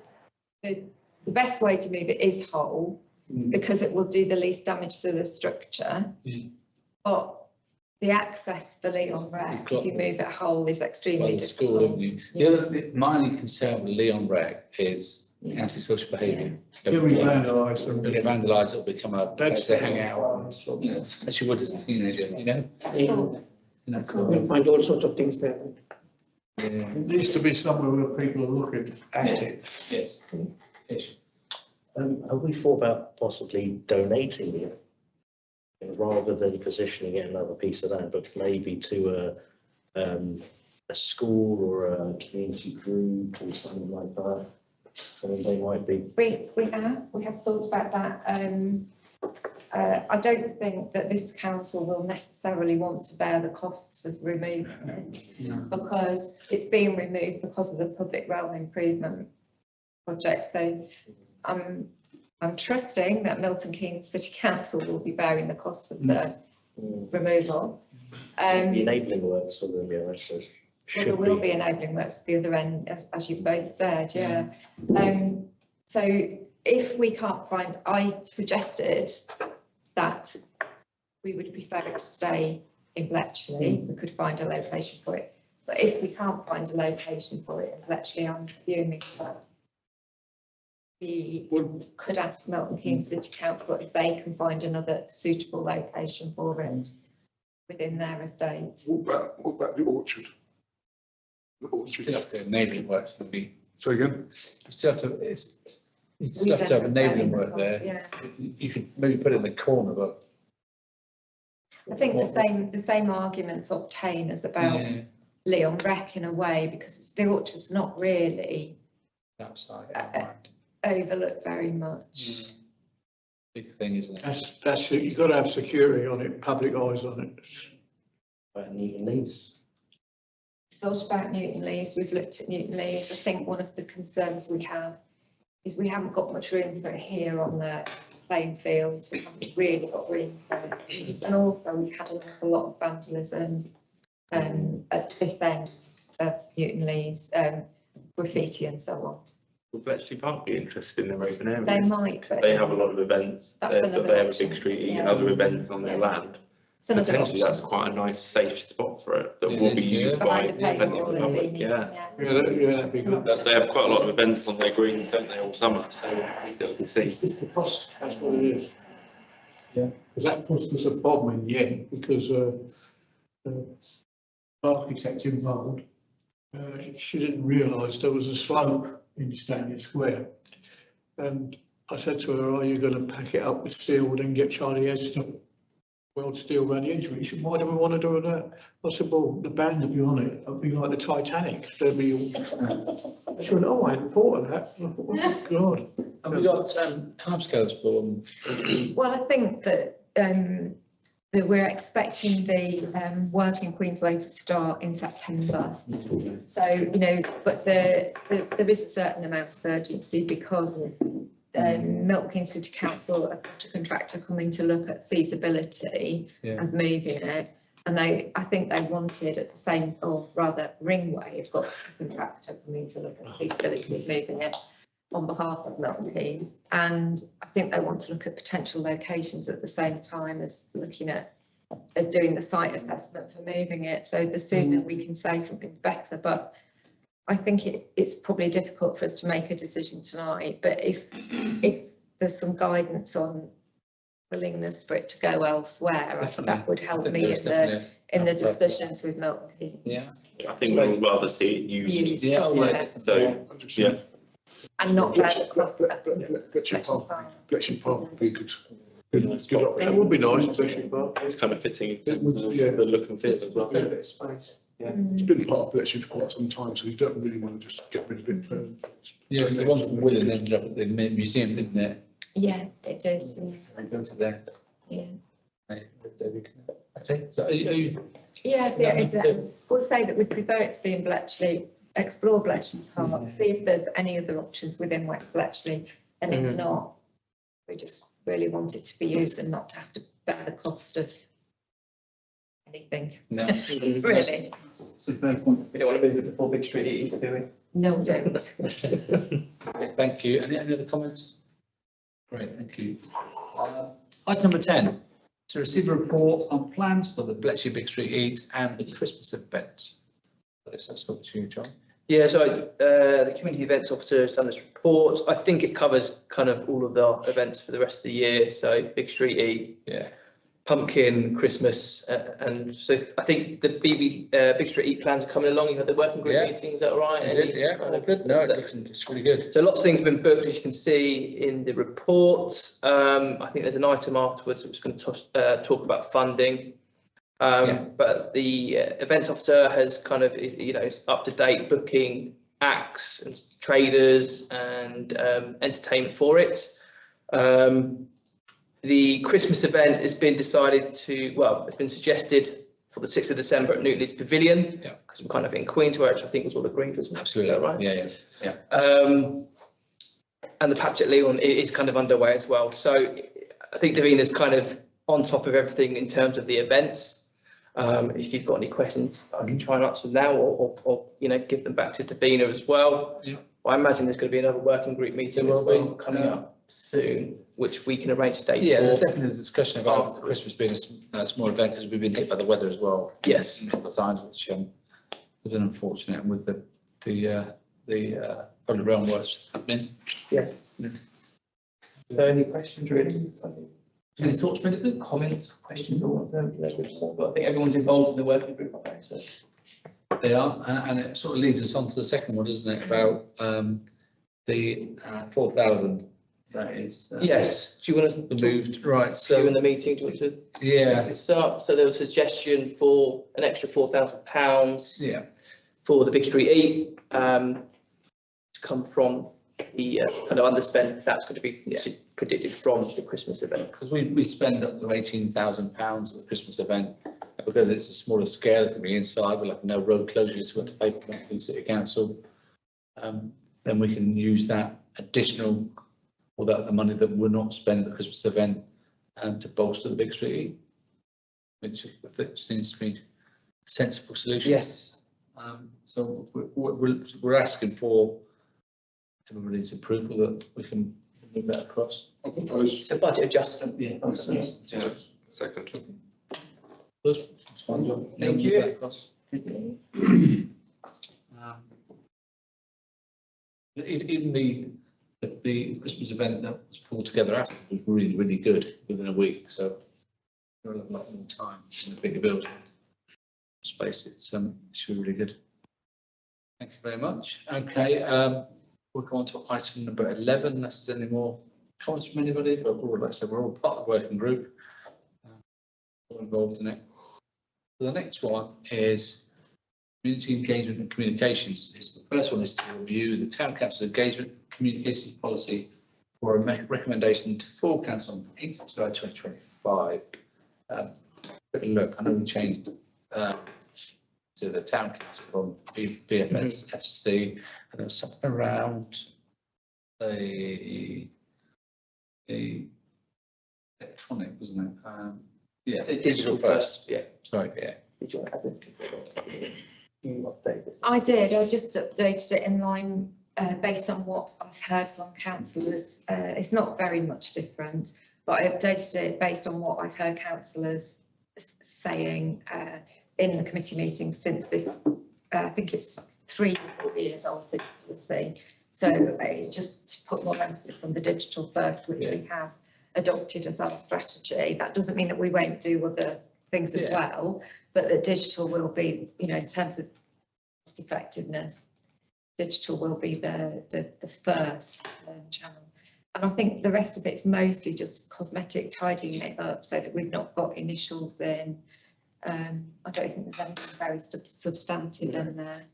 the best way to move it is whole, because it will do the least damage to the structure. But the access for Leon Rec, if you move it whole, is extremely difficult. School, you? My only concern with Leon Rec is antisocial behaviour. Yeah, we vandalise them. If they vandalise, it'll become a place to hang out, as you would as a teenager, You'll find all sorts of things there. It needs to be somewhere where people are looking at it. Yes. Have we thought about possibly donating it? rather than positioning it another piece of land, but maybe to a school or a community group or something like that. So they might be. We have thought about that. I don't think that this council will necessarily want to bear the costs of removing it because it's being removed because of the public realm improvement project. So I'm trusting that Milton Keynes City Council will be bearing the costs of the removal. The enabling works for them, yeah, so Well, there will be enabling works at the other end, as you both said, yeah. So if we can't find, I suggested that we would prefer it to stay in Bletchley. We could find a location for it. But if we can't find a location for it in Bletchley, I'm assuming that we could ask Milton Keynes City Council if they can find another suitable location for it within their estate. What about the orchard? You still have to enabling works. So again? You still have to, you still have to have enabling work there. Yeah. You could maybe put it in the corner, but. I think the same arguments obtain as about Leon Rec in a way, because the orchard's not really outside overlooked very much. Big thing, isn't it? That's it. You've got to have security on it, public eyes on it. Newton Lees. Thought about Newton Lees. We've looked at Newton Lees. I think one of the concerns we have is we haven't got much room for it here on the playing fields. We haven't really got room for it. And also we've had an awful lot of vandalism at this end of Newton Lees, graffiti and so on. Will Bletchley Park be interested in their open areas? They might, but They have a lot of events. That's They another have a option. big street Yeah. and other events on their land. It's another Potentially, that's option. quite a nice, safe spot for it that It will be is, yeah. used by Behind the plenty paper of or the the public. meetings, Yeah. That'd be good. They have quite a lot of events on their greens, don't they, all summer? So at least it'll be safe. It's the cost, that's what it is. Yeah. Because that cost us a bomb in the end, because the architect involved, she didn't realise there was a slope in Stanley Square. And I said to her, are you going to pack it up with steel and then get Charlie Eds to weld steel around the edge of it? She said, why do we want to do that? I said, well, the band would be on it. It'd be like the Titanic. There'd be all... She went, oh, I hadn't thought of that. I thought, oh, God. And we got timescales for them. Well, I think that that we're expecting the work in Queensway to start in September. So, you know, but there is a certain amount of urgency because Milton Keynes City Council have got a contractor coming to look at feasibility of moving it. And I think they wanted at the same, or rather Ringway have got a contractor coming to look at feasibility of moving it on behalf of Milton Keynes. And I think they want to look at potential locations at the same time as looking at as doing the site assessment for moving it. So the sooner we can say something better, but I think it's probably difficult for us to make a decision tonight. But if there's some guidance on willingness for it to go elsewhere, I think that would help me in the discussions with Milton Keynes. Yeah, I think we'd rather see it used. So, yeah. And not right across the Bletchley Park would be good. Good option. That would be nice, Bletchley Park. It's kind of fitting in terms of the look and feel as well. Yeah. It's been part of Bletchley for quite some time, so you don't really want to just get rid of it. Yeah, because the one from Willen ended up at the museum, didn't it? Yeah, it did. They built it there. Yeah. Okay, so are you? Yeah, we'll say that we prefer it to be in Bletchley, explore Bletchley Park, see if there's any other options within West Bletchley, and if not, we just really want it to be used and not to have to bear the cost of anything. No. Really. It's a fair point. We don't want to move it before Big Street either, do we? No, don't. Okay, thank you. Any other comments? Great, thank you. Item number 10, to receive a report on plans for the Bletchley Big Street Eat and the Christmas event. Let's go to you, John. Yeah, so the community events officer has done this report. I think it covers kind of all of the events for the rest of the year. So Big Street Eat, pumpkin, Christmas, and so I think the Big Street Eat plans are coming along. You had the working group Yeah. meeting, is that all right? Yeah, all good. No, it's really good. So lots of things have been booked, as you can see in the report. I think there's an item afterwards that was going to talk about funding. But the events officer has kind of, is up to date booking acts and traders and entertainment for it. The Christmas event has been decided to, well, it's been suggested for the 6th of December at Newton's Pavilion. Yeah. Because we're kind of in Queensway, which I think was all agreed, wasn't it? Absolutely. Is that right? Yeah. And the patch at Leon is kind of underway as well. So I think Davina's kind of on top of everything in terms of the events. If you've got any questions, I can try and answer now or give them back to Davina as well. Yeah. I imagine there's going to be another working group meeting as well coming up soon, which we can arrange a date for. Yeah, there's definitely a discussion about Christmas being a small event because we've been hit by the weather as well. Yes. A couple of times, which has been unfortunate, and with the public realm works happening. Yes. So any questions really? Any thoughts, maybe comments, questions, or whatever? But I think everyone's involved in the working group, I think, so. They are, and it sort of leads us on to the second one, doesn't it, about the 4,000. That is. Yes. Do you want to moved? Right. So in the meeting, do you want to? Yeah. So there was a suggestion for an extra £4,000. Yeah. For the Big Street Eat, to come from the kind of underspend that's going to be predicted from the Christmas event. Because we spend up to £18,000 at the Christmas event, because it's a smaller scale to be inside, with like no road closures we have to pay for the City Council. Then we can use that additional, or the money that we're not spending at the Christmas event, to bolster the Big Street Eat, which seems to be a sensible solution. Yes. So we're asking for everybody's approval that we can move that across. I propose. It's a budget adjustment. Yeah. Second. Thank you. Even the Christmas event that was pulled together after was really, really good within a week. So a lot more time in a bigger building space. It's should be really good. Thank you very much. Okay, we'll go on to item number 11. Unless there's any more comments from anybody, but like I said, we're all part of the working group. All involved in it. So the next one is community engagement and communications. The first one is to review the Town Council's engagement communications policy for a recommendation to full council on 8th of July 2025. Look, I know we changed to the Town Council from BFS FC, and there was something around the electronic, wasn't it? Yeah, digital first. Yeah, sorry, yeah. Did you add it? You updated? I did. I just updated it in line based on what I've heard from councillors. It's not very much different, but I updated it based on what I've heard councillors saying in the committee meetings since this. I think it's 3 or 4 years old, let's say. So it's just to put more emphasis on the digital first, which we have adopted as our strategy. That doesn't mean that we won't do other things as well, but that digital will be, in terms of cost effectiveness, digital will be the first channel. And I think the rest of it's mostly just cosmetic, tidying it up so that we've not got initials in. I don't think there's anything very substantive in there.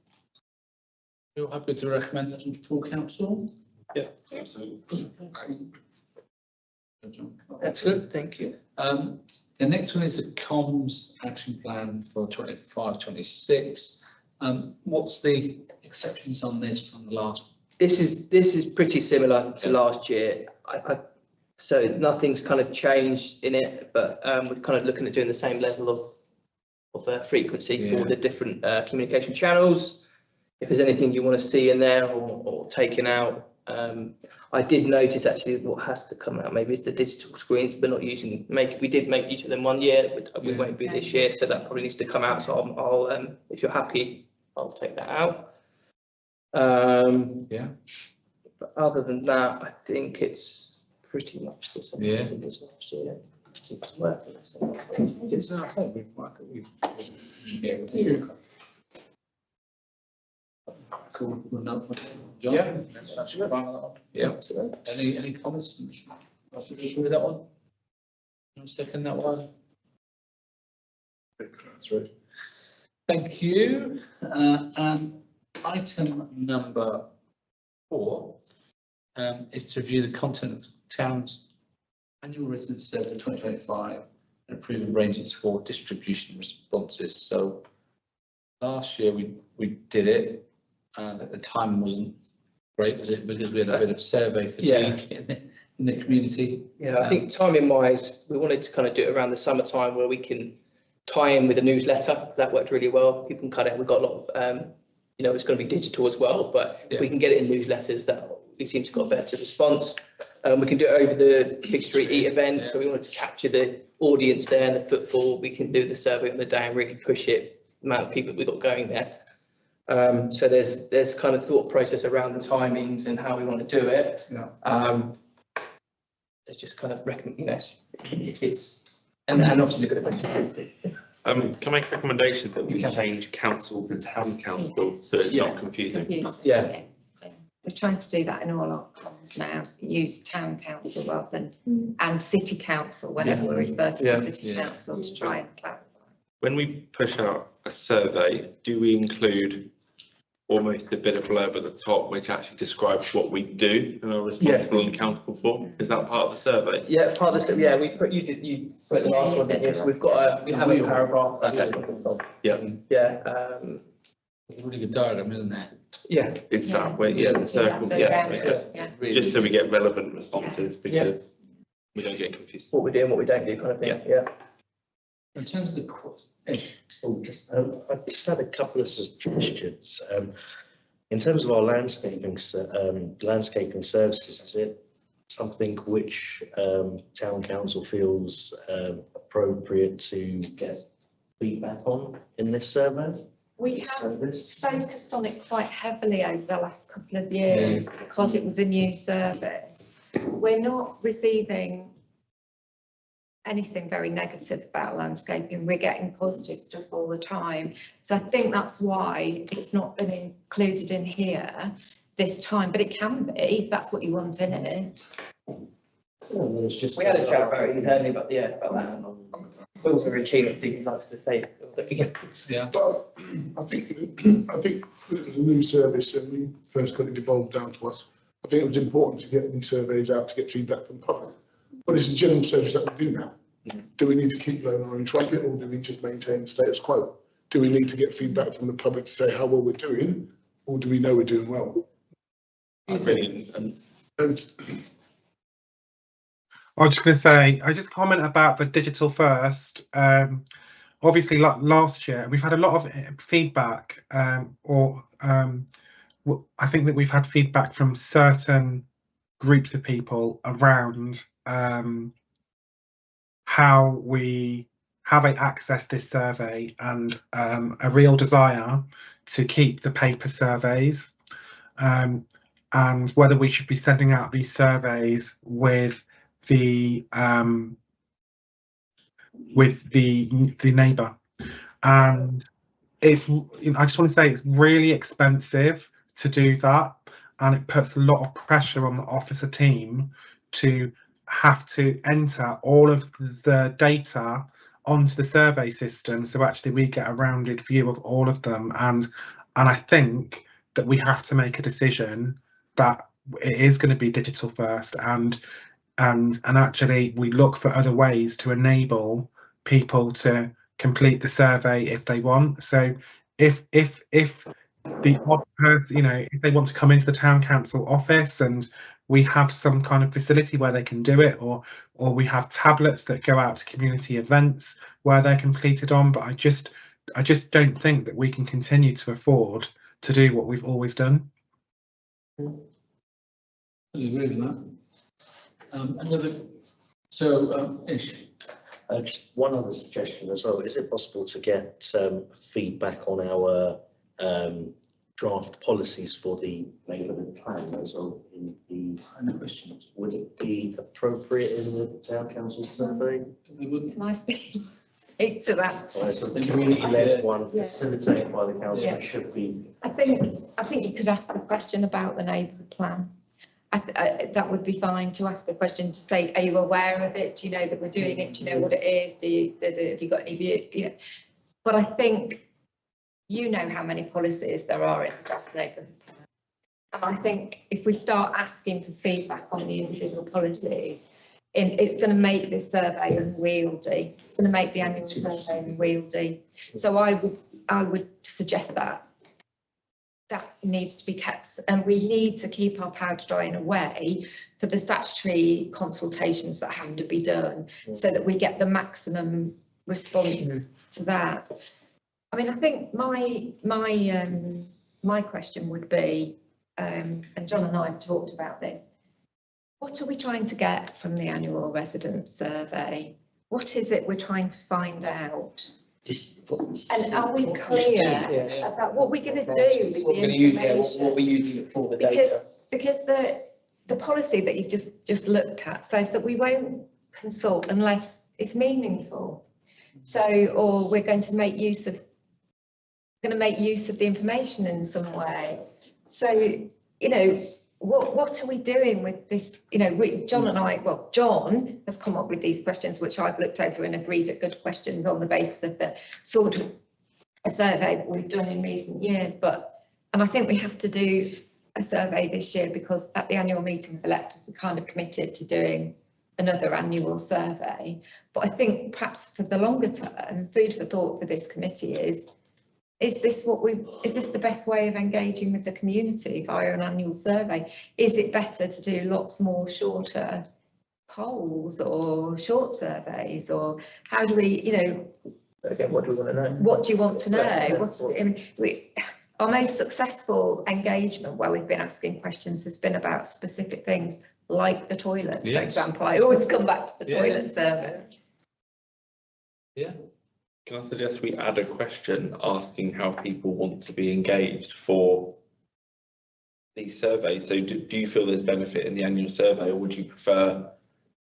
You're happy to recommend that to full council? Yeah, absolutely. Excellent, thank you. The next one is the comms action plan for 25-26. What's the exceptions on this from the last? This is pretty similar to last year. So nothing's kind of changed in it, but we're kind of looking at doing the same level of frequency for the different communication channels. If there's anything you want to see in there or taken out, I did notice actually what has to come out maybe is the digital screens. We're not using we did make use of them one year, but we won't be this year, so that probably needs to come out. So I'll if you're happy, I'll take that out. But other than that, I think it's pretty much the same as it was last year. It's working. It's not, I think we've. Cool. John? Yeah. That's fine on that one. Yeah. Any comments? I should agree with that one. I'll second that one. Through. Thank you. And item number 4 is to review the content of the town's annual resident survey for 2025 and approve a range of 4 distribution responses. So last year we did it, and at the time wasn't great, was it? Because we had a bit of survey fatigue in the community. Yeah, I think timing wise, we wanted to kind of do it around the summertime where we can tie in with a newsletter, because that worked really well. People can cut it. We've got a lot of, it's going to be digital as well, but we can get it in newsletters. That we seem to got a better response. We can do it over the Big Street Eat event, so we wanted to capture the audience there and the footfall. We can do the survey on the day and really push it, the amount of people we've got going there. So there's kind of thought process around the timings and how we want to do it. It's just kind of if it's and obviously look at the Can I make a recommendation that we change council to town council so it's not confusing? Yeah. We're trying to do that in all our comms now, use town council rather than, and city council, whenever we refer to the city council, to try and clarify. When we push out a survey, do we include almost a bit of blurb at the top which actually describes what we do and are responsible and accountable for? Is that part of the survey? Yeah, part of the survey. Yeah, we put you put the last one in. Yes, we have a paragraph. Okay. Yeah. Yeah. It's a really good diagram, isn't there? Yeah. It's that way. Yeah, the circle. Just so we get relevant responses, because we don't get confused. What we do and what we don't do, kind of thing. Yeah. In terms of the I just had a couple of suggestions. In terms of our landscaping services, is it something which town council feels appropriate to get feedback on in this survey? We have focused on it quite heavily over the last couple of years because it was a new service. We're not receiving anything very negative about landscaping. We're getting positive stuff all the time. So I think that's why it's not been included in here this time, but it can be if that's what you want in it. We had a chat about it internally, but about that. We're also very keen on Stephen likes to say. But I think it was a new service and we first got it devolved down to us. I think it was important to get these surveys out to get feedback from the public. But it's a general service that we do now. Do we need to keep blowing our own trumpet, or do we just maintain the status quo? Do we need to get feedback from the public to say how well we're doing, or do we know we're doing well? Brilliant. I was just going to say, I just comment about the digital first. Obviously, like last year, we've had a lot of feedback, I think that we've had feedback from certain groups of people around how they access this survey, and a real desire to keep the paper surveys, and whether we should be sending out these surveys with the neighbour. And it's, I just want to say, it's really expensive to do that, and it puts a lot of pressure on the officer team to have to enter all of the data onto the survey system, so actually we get a rounded view of all of them. And I think that we have to make a decision that it is going to be digital first, and actually we look for other ways to enable people to complete the survey if they want. So if the odd person, if they want to come into the town council office and we have some kind of facility where they can do it, or we have tablets that go out to community events where they're completed on. But I just don't think that we can continue to afford to do what we've always done. I agree with that. Ish. Just one other suggestion as well. Is it possible to get feedback on our draft policies for the neighbourhood plan as well in the questions. Would it be appropriate in the town council survey? Can I speak to that? So the community-led one Yeah. facilitated by the council Yeah. should be. I think you could ask the question about the neighbourhood plan. That would be fine to ask the question to say, are you aware of it? Do you know that we're doing it? Do you know what it is? Have you got any view? You know, but I think you know how many policies there are in the draft neighbourhood plan. And I think if we start asking for feedback on the individual policies, it's going to make this survey unwieldy. It's going to make the annual survey unwieldy. So I would suggest that needs to be kept, and we need to keep our powder dry in a way for the statutory consultations that have to be done, so that we get the maximum response to that. I mean, I think my question would be, and John and I have talked about this, what are we trying to get from the annual resident survey? What is it we're trying to find out? And are we clear about what we're going to do with the information? What we're using it for, the data. Because the policy that you've just looked at says that we won't consult unless it's meaningful. So, or we're going to make use of the information in some way. So, you know, what are we doing with this? You know, John has come up with these questions, which I've looked over and agreed are good questions on the basis of the sort of a survey that we've done in recent years. And I think we have to do a survey this year, because at the annual meeting of electors, we kind of committed to doing another annual survey. But I think perhaps for the longer term, food for thought for this committee is this the best way of engaging with the community via an annual survey? Is it better to do lots more shorter polls or short surveys, or how do we, you know, Again, what do we want to know? what do you want to know? Our most successful engagement where we've been asking questions has been about specific things like the toilets, for example. I always come back to the toilet survey. Yeah. Can I suggest we add a question asking how people want to be engaged for these surveys? So do you feel there's benefit in the annual survey, or would you prefer,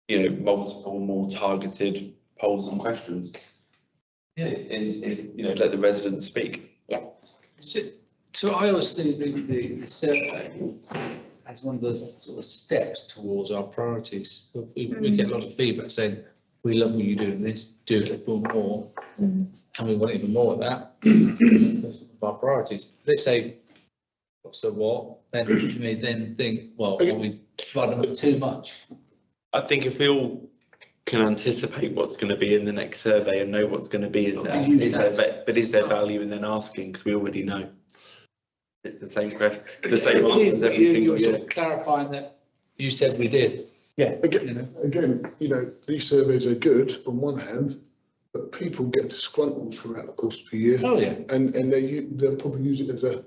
you know, multiple, more targeted polls and questions? Yeah. You know, let the residents speak. Yeah. So I always see the survey as one of the sort of steps towards our priorities. We get a lot of feedback saying, we love what you do in this, do it more, and we want even more of that. That's our priorities. Let's say, so what? Then you may then think, well, are we providing them too much? I think if we all can anticipate what's going to be in the next survey and know what's going to be in there, is there value in then asking, because we already know. It's the same question, the same answers every single year. Clarifying that you said we did. Yeah. Again, you know, these surveys are good on one hand, but people get disgruntled throughout the course of the year. Oh, yeah. And they'll probably use it as a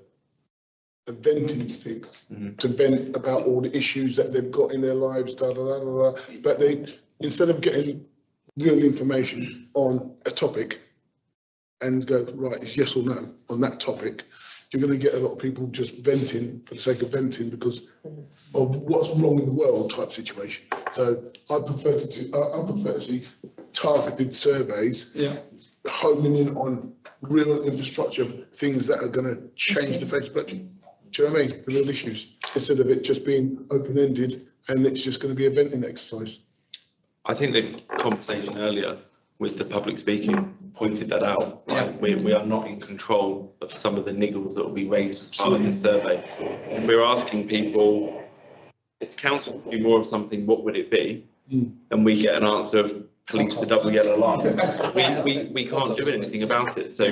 venting stick to vent about all the issues that they've got in their lives, But instead of getting real information on a topic and go, right, it's yes or no on that topic, you're going to get a lot of people just venting for the sake of venting because of what's wrong in the world type situation. So I prefer to see targeted surveys, homing in on real infrastructure, things that are going to change the face of Bletchley. Do you know what I mean? The real issues, instead of it just being open-ended and it's just going to be a venting exercise. I think the conversation earlier with the public speaking pointed that out. Right? We are not in control of some of the niggles that will be raised as part of the survey. If we're asking people, if council could do more of something, what would it be? And we get an answer of police the double yellow line. We can't do anything about it. So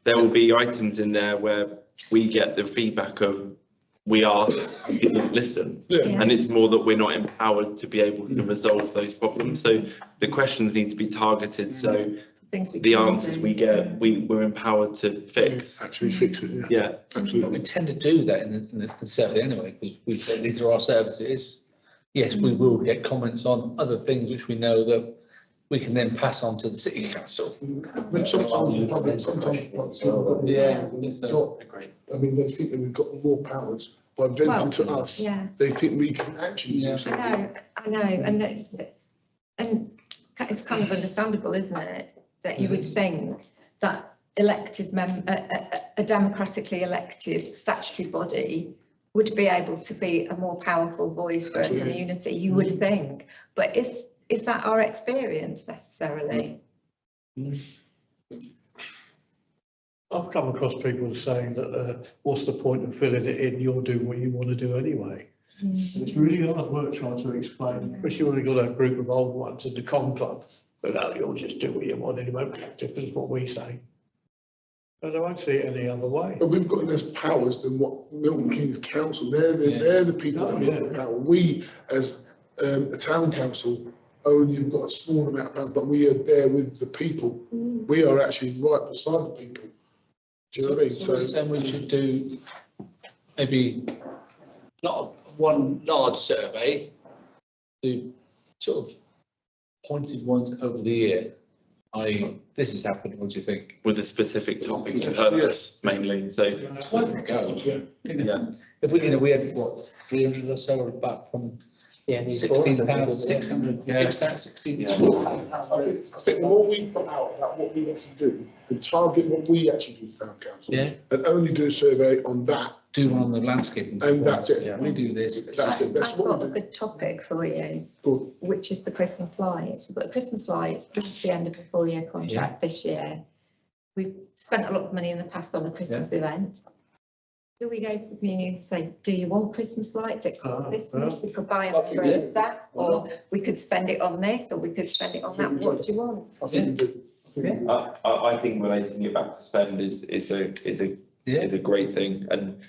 there will be items in there where we get the feedback of we asked, you didn't listen. And it's more that we're not empowered to be able to resolve those problems. So the questions need to be targeted. So the answers we get, we're empowered to fix. Actually fix it. Yeah, absolutely. We tend to do that in the survey anyway, because we say these are our services. Yes, we will get comments on other things which we know that we can then pass on to the city council. But sometimes the public, sometimes. Yeah. I mean, they think that we've got more powers by venting to us. Yeah, They think we can actually do something. I know, and it's kind of understandable, isn't it? That you would think that a democratically elected statutory body would be able to be a more powerful voice for a community, you would think. But is that our experience necessarily? I've come across people saying that, what's the point of filling it in? You're doing what you want to do anyway. It's really hard work trying to explain, especially when we've got a group of old ones in the con club. But no, you'll just do what you want anyway, make a difference what we say. But I won't see it any other way. But we've got less powers than what Milton Keynes Council, they're the people that have got the power. We, as a town council, only got a small amount of power, but we are there with the people. We are actually right beside the people. Do you know what I mean? So then we should do maybe not one large survey, do sort of pointed ones over the year. This has happened, what do you think? With a specific topic and purpose mainly, so. It's one to go. Yeah. If we, we had what, 300 or so back from 16,600, if that's 16. I think the more we put out about what we actually do and target what we actually do for town council. Yeah. And only do a survey on that. Do one on the landscaping. And that's it. Yeah, we do this. That's it. That's I've what got we a do. good topic for you, Good. which is the Christmas lights. We've got the Christmas lights to the end of the 4-year contract this year. We've spent a lot of money in the past on a Christmas event. Do we go to the community and say, do you want Christmas lights? It costs this much. We could buy them for our staff, or we could spend it on this, or we could spend it on that. What do you want? I think we do. I think relating it back to spend is a great thing, and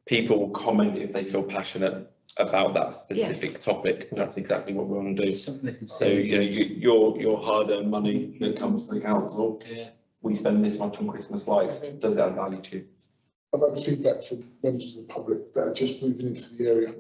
people will comment if they feel passionate about that specific topic. That's exactly what we want to do. Something they can So, see. your hard-earned money that comes to the council, we spend this much on Christmas lights, does that value to you? I've had feedback from members of the public that are just moving into the area.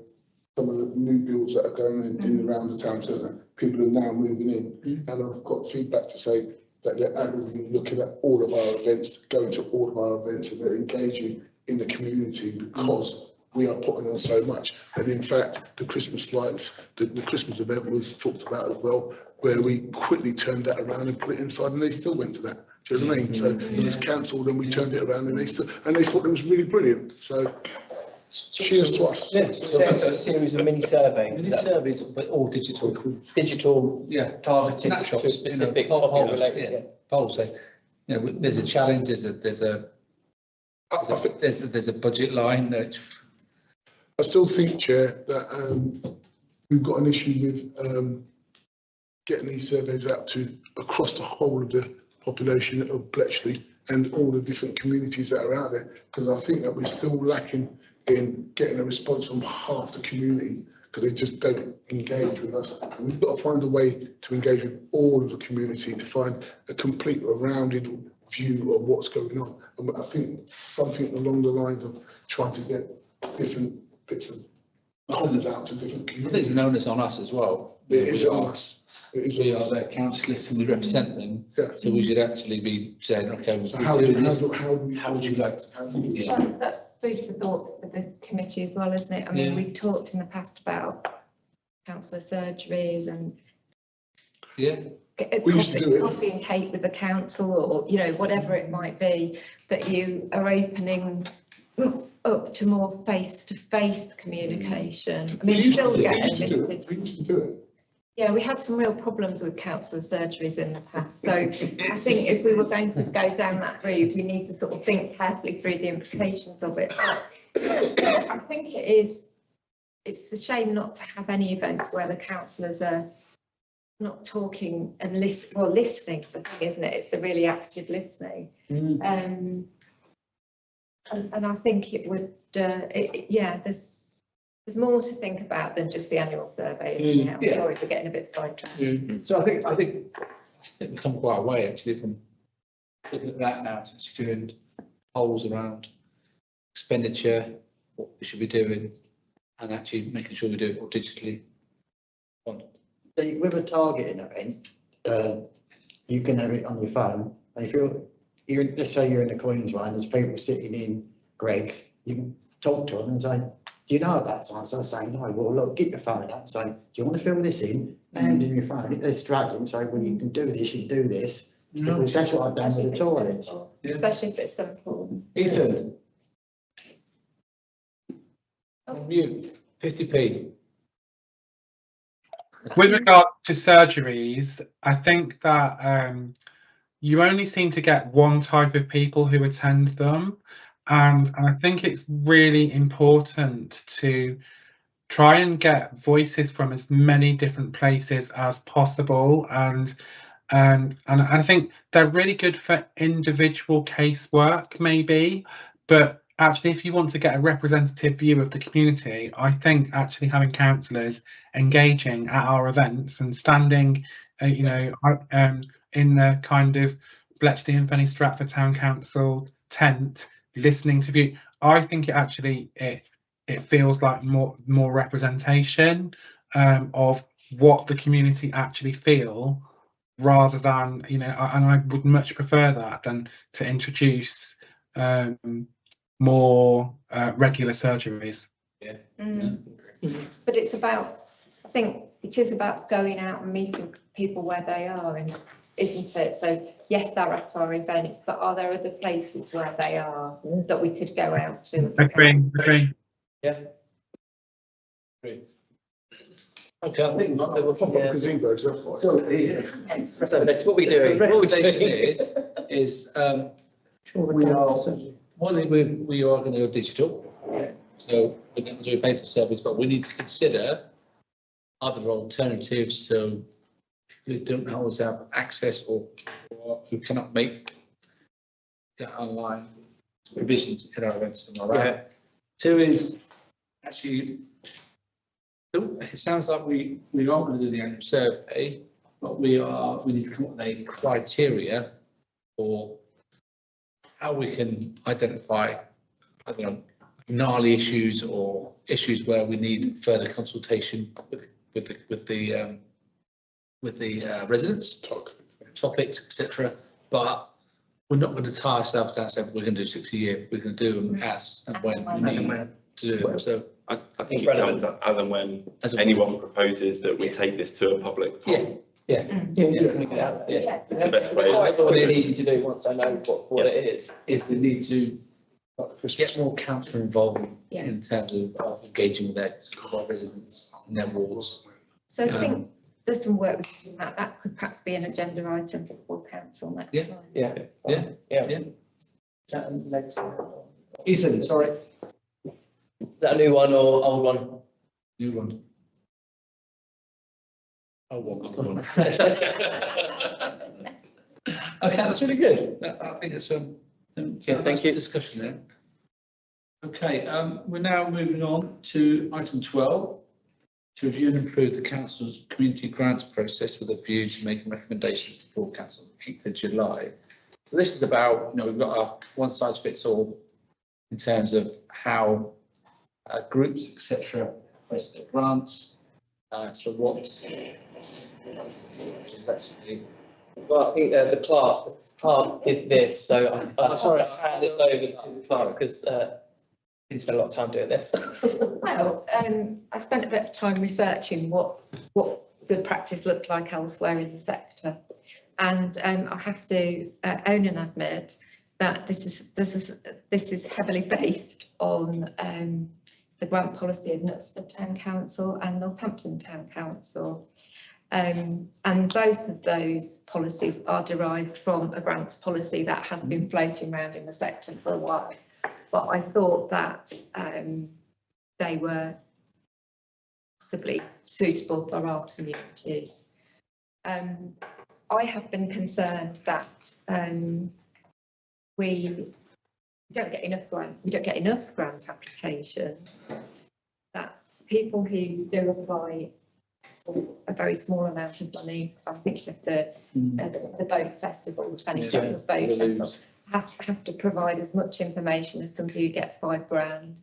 Some of the new builds that are going in and around the town centre, people are now moving in. And I've got feedback to say that they're actively looking at all of our events, going to all of our events, and they're engaging in the community because we are putting on so much. And in fact, the Christmas lights, the Christmas event was talked about as well, where we quickly turned that around and put it inside, and they still went to that. Do you know what I mean? So it was cancelled and we turned it around and they thought it was really brilliant. So cheers to us. Yeah, so a series of mini surveys. Mini surveys, but all digital. Digital, targeted to Snapshots, a specific polls, topic related. Polls say, there's a challenge, there's a budget line that. I still think, Chair, that we've got an issue with getting these surveys out to across the whole of the population of Bletchley and all the different communities that are out there, because I think that we're still lacking in getting a response from half the community because they just don't engage with us. And we've got to find a way to engage with all of the community to find a complete, rounded view of what's going on. And I think something along the lines of trying to get different bits of comments out to different communities. There's an onus on us as well. It is on us. We are their councillors and we represent them. Yeah. So we should actually be saying, okay, So we're how doing this. how would you like to? Well, that's food for thought for the committee as well, isn't it? I mean, we've talked in the past about councillor surgeries and coffee and cake with the council, or whatever it might be, that you are opening up to more face-to-face communication. I mean, still getting limited. We used to do it. Yeah, we had some real problems with councillor surgeries in the past. So I think if we were going to go down that route, we need to sort of think carefully through the implications of it. I think it's a shame not to have any events where the councillors are not talking and listening's the thing, isn't it? It's the really active listening. And I think it would, there's more to think about than just the annual survey. Sorry, we're getting a bit sidetracked. So I think we've come quite a way actually from looking at that now to doing polls around expenditure, what we should be doing, and actually making sure we do it all digitally. With a targeting event, you can have it on your phone. And if let's say you're in the Queen's Way and there's people sitting in Greg's, you can talk to them and say, do you know about so so? Saying, no, well, look, get your phone out and say, do you want to fill this in? And in your phone, they're struggling, say, well, you can do this, you do this. Because that's what I've done with the toilets. Especially if it's simple. Ethan. On mute, 50p. With regard to surgeries, I think that you only seem to get one type of people who attend them. And I think it's really important to try and get voices from as many different places as possible. And I think they're really good for individual casework, maybe, but actually, if you want to get a representative view of the community, I think actually having councillors engaging at our events and standing, in the kind of Bletchley and Fenny Stratford Town Council tent, listening to view, I think it feels like more representation of what the community actually feel, rather than, and I would much prefer that than to introduce more regular surgeries. Yeah. But it's about, I think it is about going out and meeting people where they are, and isn't it? So yes, they're at our events, but are there other places where they are that we could go out to? Agree. Yeah. Great. Okay, I think Like the pop-up gazebos, that's right. so. Yeah. So that's what we do. The What we do recommendation is we are going to go digital. So we're going to do a paper service, but we need to consider other alternatives. So who don't always have access or who cannot make that online revisions in our events and all that. Yeah. Two is actually, it sounds like we are going to do the annual survey, but we need to come up with a criteria for how we can identify, I don't know, gnarly issues or issues where we need further consultation with the residents, topics, etc. But we're not going to tie ourselves down and say we're going to do 6 a year. We're going to do them as and when we need to do it. So I think it comes up as and when anyone proposes that we take this to a public forum. Yeah. It's the best way. Probably easy to do once I know what it is. if we need to get more council involved in terms of engaging with our residents in their wards. So I think there's some work we can do that could perhaps be an agenda item for council next time. Yeah. Ethan, sorry. Is that a new one or old one? New one. Oh, one. Okay, that's really good. I think it's thank you. Discussion there. Okay, we're now moving on to item 12, to review and improve the council's community grants process with a view to making recommendations to full council 8th of July. So this is about, we've got a one size fits all in terms of how groups, etc., place their grants. So what is actually. Well, I think the clerk did this, so I'll hand this over to the clerk because he spent a lot of time doing this. Well, I spent a bit of time researching what good practice looked like elsewhere in the sector, and I have to own and admit that this is heavily based on the grant policy of Knutsford Town Council and Northampton Town Council. And both of those policies are derived from a grants policy that has been floating around in the sector for a while. But I thought that they were possibly suitable for our communities. I have been concerned that we don't get enough grant applications, that people who do apply for a very small amount of money, I think of the boat festival, the Fenny Stratford boat festival, have to provide as much information as somebody who gets £5,000,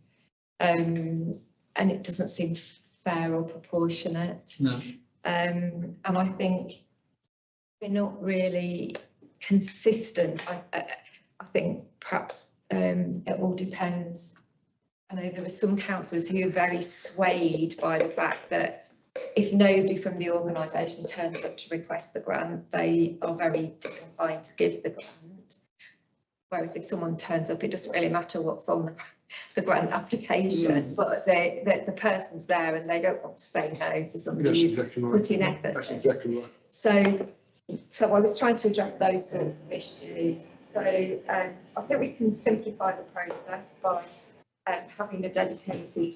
and it doesn't seem fair or proportionate. No. And I think we're not really consistent. I think perhaps it all depends. I know there are some councillors who are very swayed by the fact that if nobody from the organisation turns up to request the grant, they are very disinclined to give the grant. Whereas if someone turns up, it doesn't really matter what's on the grant application, but the person's there and they don't want to say no to somebody who's putting effort. That's exactly right. So I was trying to address those sorts of issues. So I think we can simplify the process by having a dedicated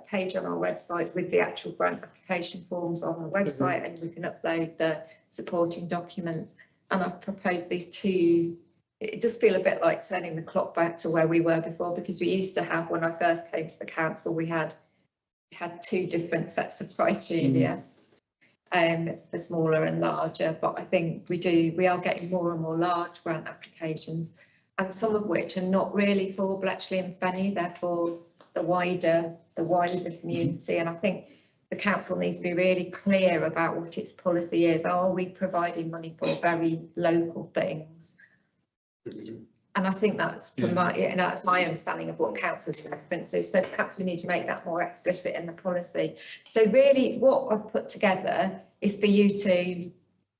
page on our website with the actual grant application forms on the website, and we can upload the supporting documents. And I've proposed these two. It does feel a bit like turning the clock back to where we were before, because we used to have, when I first came to the council, we had two different sets of criteria, for smaller and larger. But I think we are getting more and more large grant applications, and some of which are not really for Bletchley and Fenny, they're for the wider community. And I think the council needs to be really clear about what its policy is. Are we providing money for very local things? And I think that's that's my understanding of what council's preference is. So perhaps we need to make that more explicit in the policy. So really what I've put together is for you to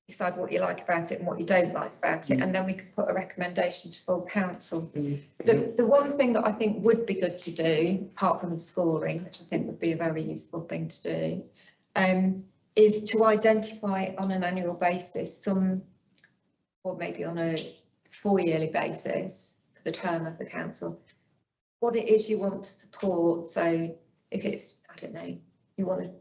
decide what you like about it and what you don't like about it, and then we could put a recommendation to full council. The one thing that I think would be good to do, apart from the scoring, which I think would be a very useful thing to do, is to identify on an annual basis or maybe on a 4-yearly basis for the term of the council, what it is you want to support. So if it's, I don't know, you want to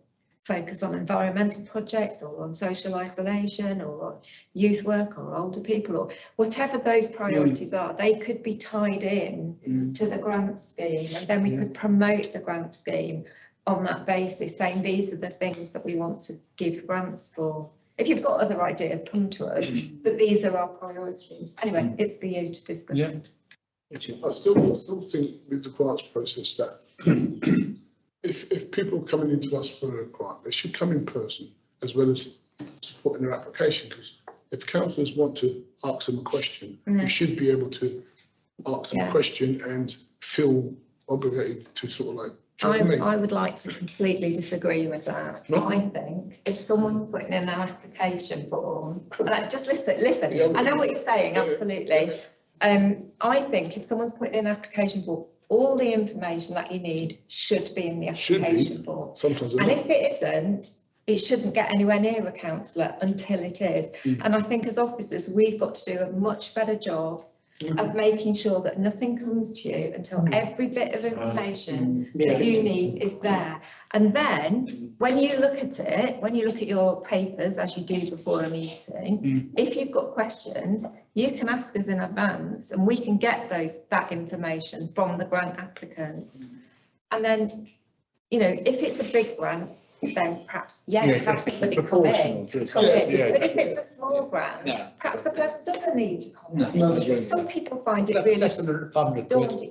focus on environmental projects or on social isolation or on youth work or older people or whatever those priorities are, they could be tied in to the grant scheme, and then we could promote the grant scheme on that basis, saying these are the things that we want to give grants for. If you've got other ideas, come to us, but these are our priorities. Anyway, it's for you to discuss. Yeah. I still think with the grants process that if people are coming into us for a grant, they should come in person as well as supporting their application, because if councillors want to ask them a question, you should be able to ask them a question and feel obligated to sort of like. I would like to completely disagree with that. I think if someone's putting in an application form, just listen, I know what you're saying, absolutely. I think if someone's putting in an application form, all the information that you need should be in the application form. And if it isn't, it shouldn't get anywhere near a councillor until it is. And I think as officers, we've got to do a much better job of making sure that nothing comes to you until every bit of information that you need is there. And then when you look at it, when you look at your papers, as you do before a meeting, if you've got questions, you can ask us in advance and we can get that information from the grant applicants. And then, you know, if it's a big grant, then perhaps, have somebody come in. But if it's a small grant, perhaps the person doesn't need to come in. Some people find it really daunting.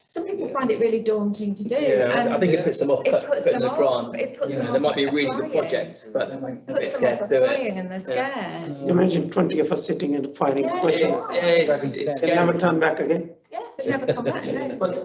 Some people find it really daunting to do. I think it puts them off putting the grant. There might be a really good project, but they're scared to do it. And they're scared. Imagine 20 of us sitting and fighting questions. It's They never turn back again. They never come back. But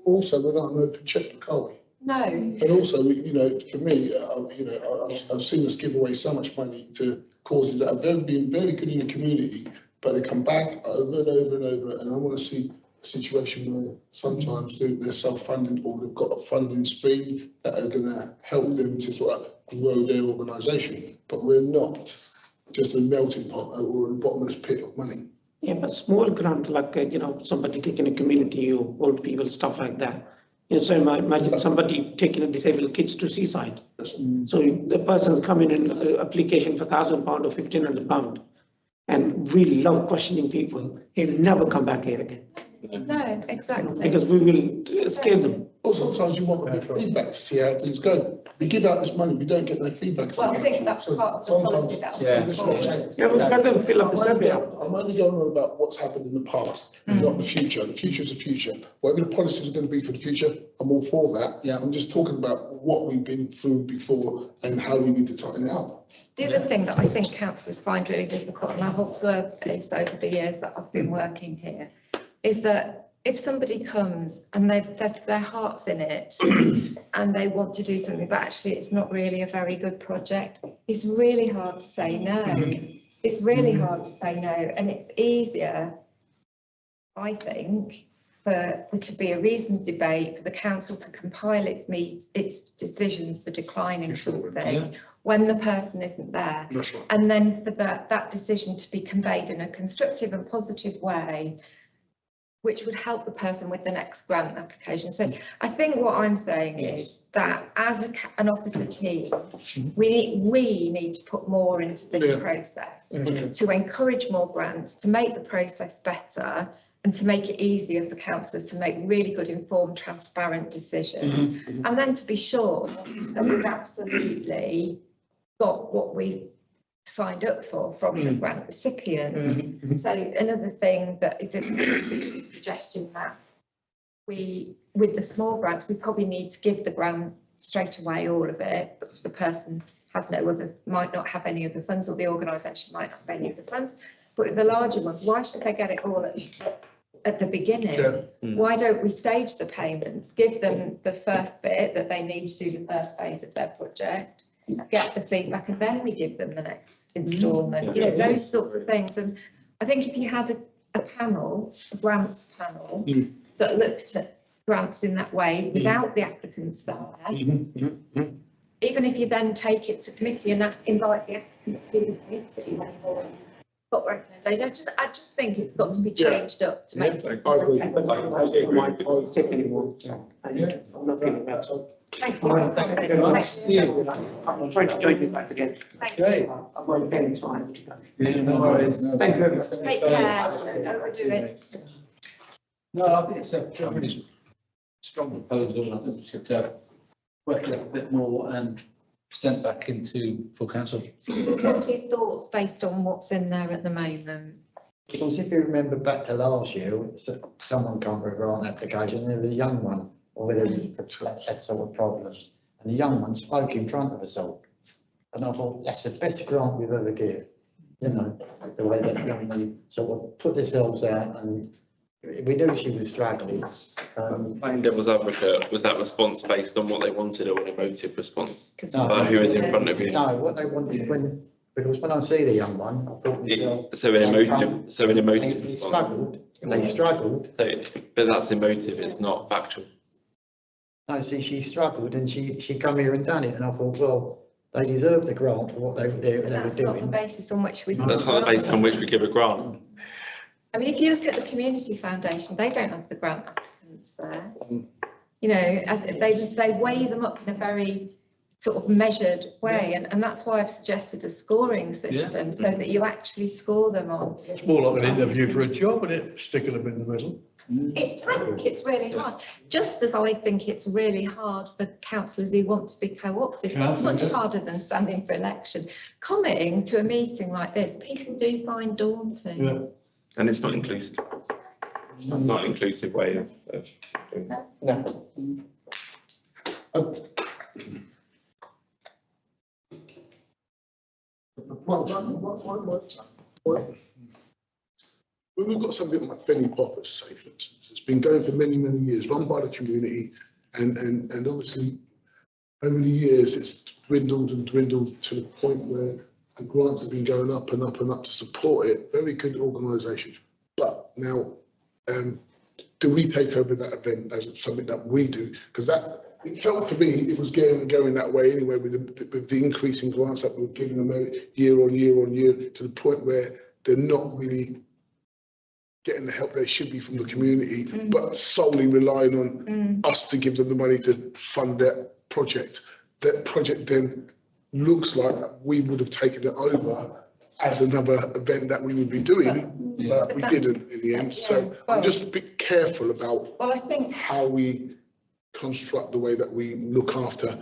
also, we're not an open checkbook, are we? No. And also, you know, for me, you know, I've seen us give away so much money to causes that have been very good in the community, but they come back over and over and over. And I want to see a situation where sometimes they're self-funding or they've got a funding stream that are going to help them to sort of grow their organisation. But we're not just a melting pot or a bottomless pit of money. Yeah, but small grant like, you know, somebody taking a community or old people, stuff like that. You know, so imagine somebody taking a disabled kids to seaside. So the person's coming in application for £1,000 or £1,500 and we love questioning people. He'll never come back here again. No, exactly. Because we will scare them. Also, sometimes you want a bit of feedback to see how things go. We give out this money, we don't get no feedback. Well, I think that's part of the policy that. Let them fill up the survey. I'm only going on about what's happened in the past, not the future. The future is the future. Whatever the policies are going to be for the future, I'm all for that. Yeah. I'm just talking about what we've been through before and how we need to tighten it up. The other thing that I think councillors find really difficult, and I've observed this over the years that I've been working here, is that if somebody comes and their heart's in it and they want to do something, but actually it's not really a very good project, it's really hard to say no. It's really hard to say no, and it's easier, I think, for to be a reasoned debate, for the council to compile its decisions for declining something when the person isn't there, and then for that decision to be conveyed in a constructive and positive way, which would help the person with the next grant application. So I think what I'm saying is that as an officer team, we need to put more into this process, to encourage more grants, to make the process better, and to make it easier for councillors to make really good, informed, transparent decisions. And then to be sure that we've absolutely got what we signed up for from the grant recipient. So another thing that is a suggestion that with the small grants, we probably need to give the grant straight away, all of it, because the person has might not have any other funds, or the organisation might not have any other funds. But with the larger ones, why should they get it all at the beginning? Why don't we stage the payments, give them the first bit that they need to do the first phase of their project, get the feedback, and then we give them the next instalment, those sorts of things. And I think if you had a grants panel that looked at grants in that way without the applicants there, even if you then take it to committee and invite the applicants to the committee when you've already got recommendations, I just think it's got to be changed up to make it. I agree. I'm not feeling that, so. Thank you. I'm trying to join you guys again. Great. I'm not getting time. No worries. Thank you very much. Take care, don't overdo it. No, I think it's a really strong proposal, and I think we should work a little bit more and send back into full council. So what's your thoughts based on what's in there at the moment? Because if you remember back to last year, someone come for a grant application, there was a young one, or whether had sort of problems, and the young one spoke in front of us all. And I thought, that's the best grant we've ever given. The way that young lady sort of put themselves out, and we knew she was struggling. Playing devil's advocate, was that response based on what they wanted or an emotive response? No, Who is in front of you? No, what they wanted because when I see the young one, I thought myself, So an emotive response. they struggled. So, but that's emotive, it's not factual. No, see, she struggled and she come here and done it, and I thought, well, they deserve the grant for what they were That's not the doing. basis on which we. That's not the basis on which we give a grant. I mean, if you look at the Community Foundation, they don't have the grant applicants there. They weigh them up in a very sort of measured way, and that's why I've suggested a scoring system so that you actually score them on. It's more like an interview for a job, and it sticking them in the middle. I think it's really hard, just as I think it's really hard for councillors who want to be co-opted. It's much harder than standing for election. Coming to a meeting like this, people do find daunting. And it's not inclusive. It's not an inclusive way of No. When we've got something like Fenny Poppers, say for instance, it's been going for many, many years, run by the community, and obviously over the years it's dwindled and dwindled to the point where the grants have been going up and up and up to support it. Very good organisation. But now, do we take over that event as something that we do? Because it felt to me it was going that way anyway with the increase in grants that we were giving them year on year on year, to the point where they're not really getting the help they should be from the community, but solely relying on us to give them the money to fund that project. That project then looks like we would have taken it over as another event that we would be doing, but we didn't in the end. So I'm just a bit careful about I think how we construct the way that we look after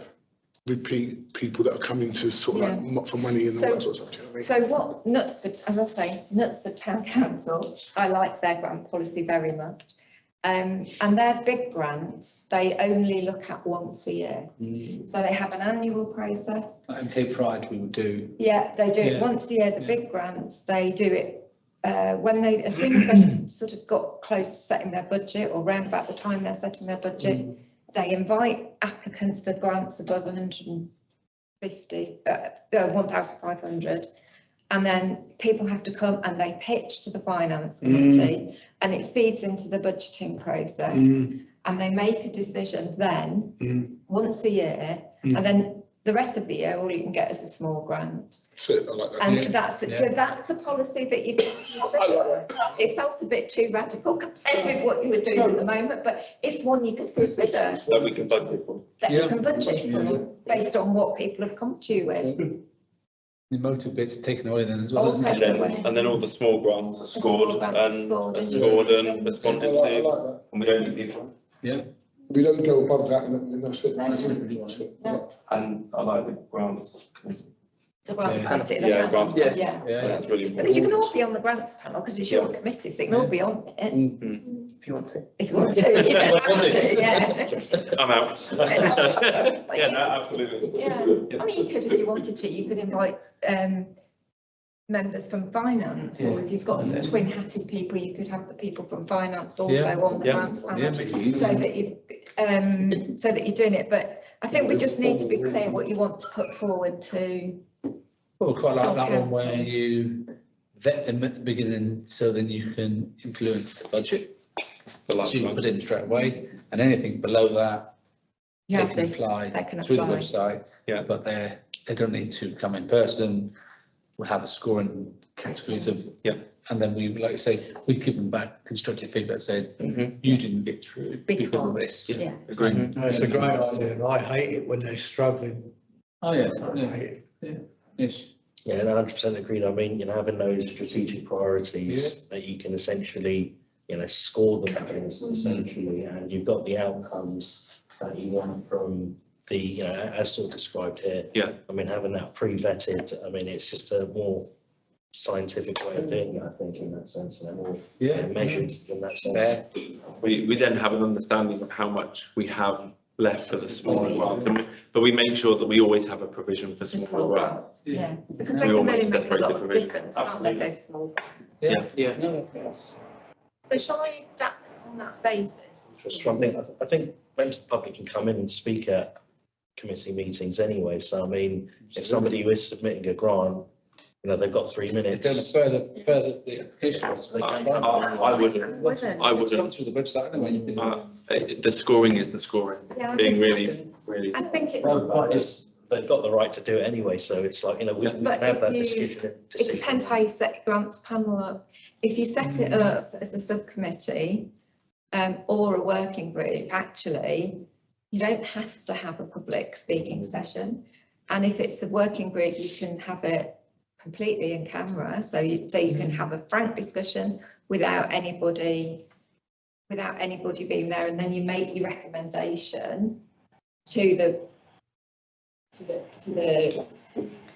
repeat people that are coming to sort of like for money and all that sort of stuff. So what Knutsford, as I say, Knutsford Town Council, I like their grant policy very much. And their big grants, they only look at once a year. So they have an annual process. MK Pride we would do. Yeah, they do it once a year, the big grants, they do it when they, as soon as they've sort of got close to setting their budget or round about the time they're setting their budget, they invite applicants for grants above 150, 1,500. And then people have to come and they pitch to the finance committee and it feeds into the budgeting process. And they make a decision then once a year, and then the rest of the year, all you can get is a small grant. So, I like that. And that's it. So that's the policy that you. It felt a bit too radical compared with what you were doing at the moment, but it's one you could consider. That we can budget for. That you can budget for based on what people have come to you with. The motor bit's taken away then as well, All isn't it? taken away. And then all the small grants are The small scored grants are and scored and responded I like to, that. and we don't need people. Yeah. We don't go above that and that's it. No, That's it. no. That's it. No. And I like the grants committee. The grants Yeah. committee. the Yeah, panel. grants. Yeah. Yeah. That's really important. Because you can all be on the grants panel because it's your committee, so you can all be on it If you want to. if you want to. You don't have to, yeah. I'm out. But Yeah, you- no, absolutely. Yeah, I mean, you could, if you wanted to, you could invite members from finance, or if you've got twin-hatted people, you could have the people from finance also on the grants panel, make it easy. so that you, so that you're doing it. But I think we just need to be clear what you want to put forward to. Well, quite like that one Council. where you vet them at the beginning so then you can influence the budget. The last So you one. put it in straight away, and anything below that, You they have can this, apply they can through the apply. website. Yeah. But they don't need to come in person. We'll have a scoring categories of. Yeah. And then we, like you say, we give them back constructive feedback, saying, you didn't get through because of this. Yeah. Agree. No, it's a great idea. I hate it when they're struggling. Oh, yes, I yeah, hate it. yes. Yeah, and 100% agreed. I mean, having those strategic priorities that you can essentially, score them against essentially, and you've got the outcomes that you want from the, as sort of described here. Yeah. I mean, having that pre-vetted, I mean, it's just a more scientific way of doing it, I think, in that sense, and more measured in that sense. We then have an understanding of how much we have left for the smaller grants, but we make sure that we always have a provision for The smaller small grants. grants, yeah, because We they can almost really make a separate lot the of provision. difference, can't they, Absolutely. those small grants? Yeah. No, that's. So shall I adapt on that basis? Just trying to think, I think members of the public can come in and speak at committee meetings anyway, so I mean, if somebody who is submitting a grant, they've got 3 If they're minutes. further the application. I wouldn't. Wasn't. I It's gone wouldn't. through the website anyway. You can. The scoring is the scoring, Yeah, I being think- really. I think it's. They've got the right to do it anyway, so it's like, we can But have if that you- discussion. It depends how you set your grants panel up. If you set it up as a subcommittee or a working group, actually, you don't have to have a public speaking session. And if it's a working group, you can have it completely in camera. So you can have a frank discussion without anybody being there, and then you make your recommendation to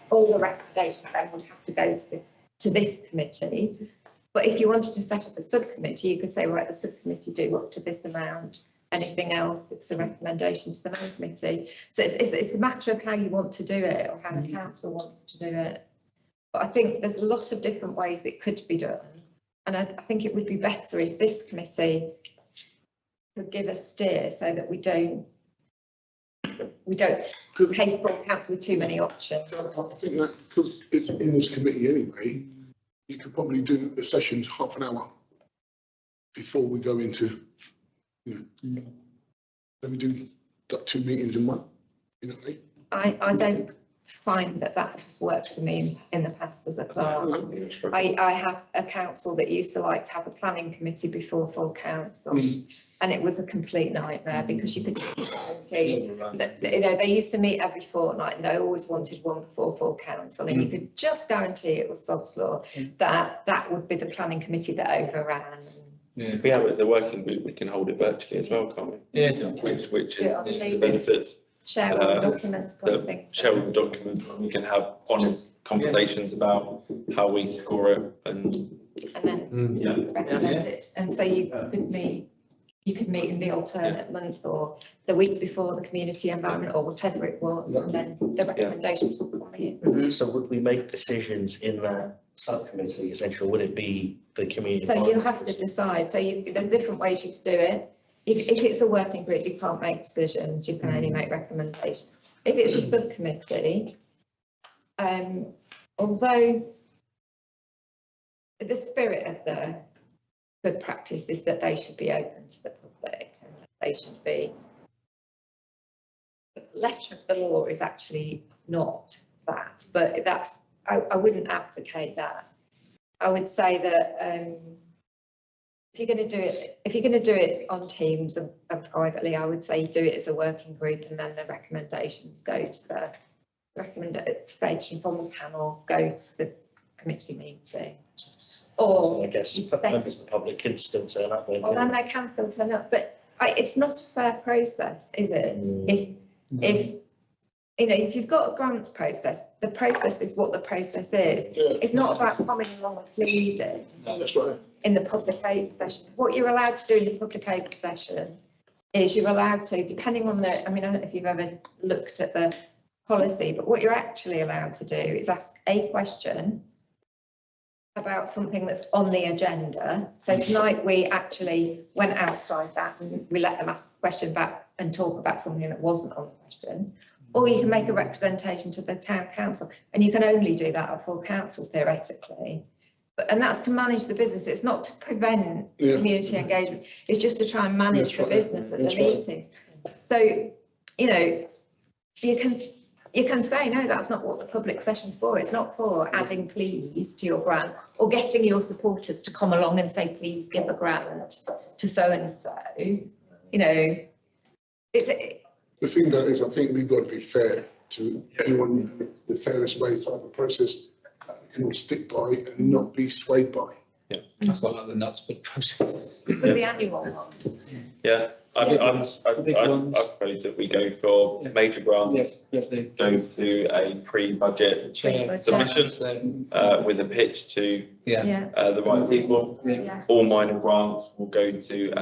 all the recommendations then would have to go to this committee. But if you wanted to set up a subcommittee, you could say, right, the subcommittee do up to this amount. Anything else, it's a recommendation to the main committee. So it's a matter of how you want to do it or how the council wants to do it. But I think there's a lot of different ways it could be done. And I think it would be better if this committee could give a steer so that we don't case full council with too many options. I think that because it's in this committee anyway, you could probably do the sessions half an hour before we go into, then we do like 2 meetings in one, what I mean? I don't find that has worked for me in the past as a clerk. I have a council that used to like to have a planning committee before full council. And it was a complete nightmare because you could see that, they used to meet every fortnight and they always wanted one before full council. And you could just guarantee it was sod's law that would be the planning committee that overran. If we have it as a working group, we can hold it virtually as well, can't we? Yeah. Which Yeah, is I'll the benefits. Share all the documents, put things. Share all the documents, and we can have honest conversations about how we score it and. And then recommend it. And so you could meet in the alternate month or the week before the community environment or whatever it was, and then the recommendations will come in. So would we make decisions in that subcommittee essentially, would it be the community? So you have to decide. So there's different ways you could do it. If it's a working group, you can't make decisions, you can only make recommendations. If it's a subcommittee, although the spirit of the good practice is that they should be open to the public and that they should be. The letter of the law is actually not that, but I wouldn't advocate that. I would say that if you're going to do it on Teams and privately, I would say do it as a working group, and then the recommendations go to the recommendation from the panel, go to the committee meeting. Or So I guess members of the public can still turn up. Well, then they can still turn up, but it's not a fair process, is it? If if you've got a grants process, the process is what the process is. It's not about coming along and pleading. No, that's right. In the public aid session. What you're allowed to do in the public aid session is you're allowed to, depending on I don't know if you've ever looked at the policy, but what you're actually allowed to do is ask a question about something that's on the agenda. So tonight we actually went outside that and we let them ask the question back and talk about something that wasn't on the question. Or you can make a representation to the town council, and you can only do that at full council theoretically. And that's to manage the business. It's not to prevent community engagement. It's just to try and manage the business at the meetings. So, you can say, no, that's not what the public session's for. It's not for adding please to your grant or getting your supporters to come along and say, please give a grant to so-and-so. The thing that is, I think we've got to be fair to anyone, the fairest way to have a process that we can all stick by and not be swayed by. Yeah, that's quite like the nuts but process. The annual one. Yeah, I propose that we go for major grants, go through a pre-budget submission with a pitch to the right people. All minor grants will go to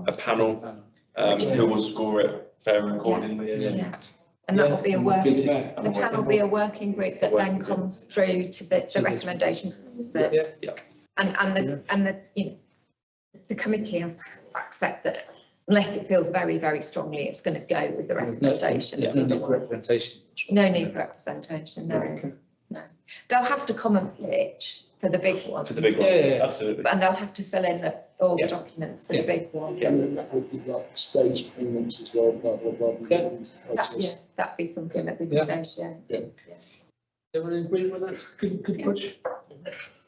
a panel who will score it fair and accordingly. And that will be the panel will be a working group that then comes through to the recommendations. And the committee has to accept that unless it feels very, very strongly, it's going to go with the recommendation. No need for representation. No need for representation, no. They'll have to come and pitch for the big one. For the big one, absolutely. And they'll have to fill in all the documents for the big one. And then that would be like stage payments as well, blah, blah, blah. That'd be something that we could negotiate. Everyone agree with that? Good push?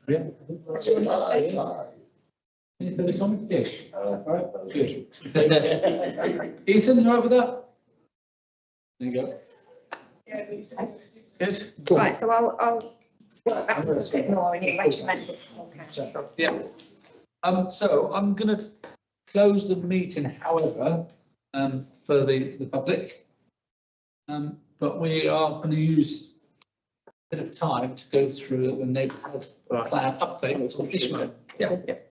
Yeah. Any further comment? Yes. All right, good. Ethan, you all right with that? There you go. Good. Right, so I'll work back a bit more and you recommend it for council. Yeah. So I'm going to close the meeting, however, for the public. But we are going to use a bit of time to go through the neighbourhood plan update. Yeah.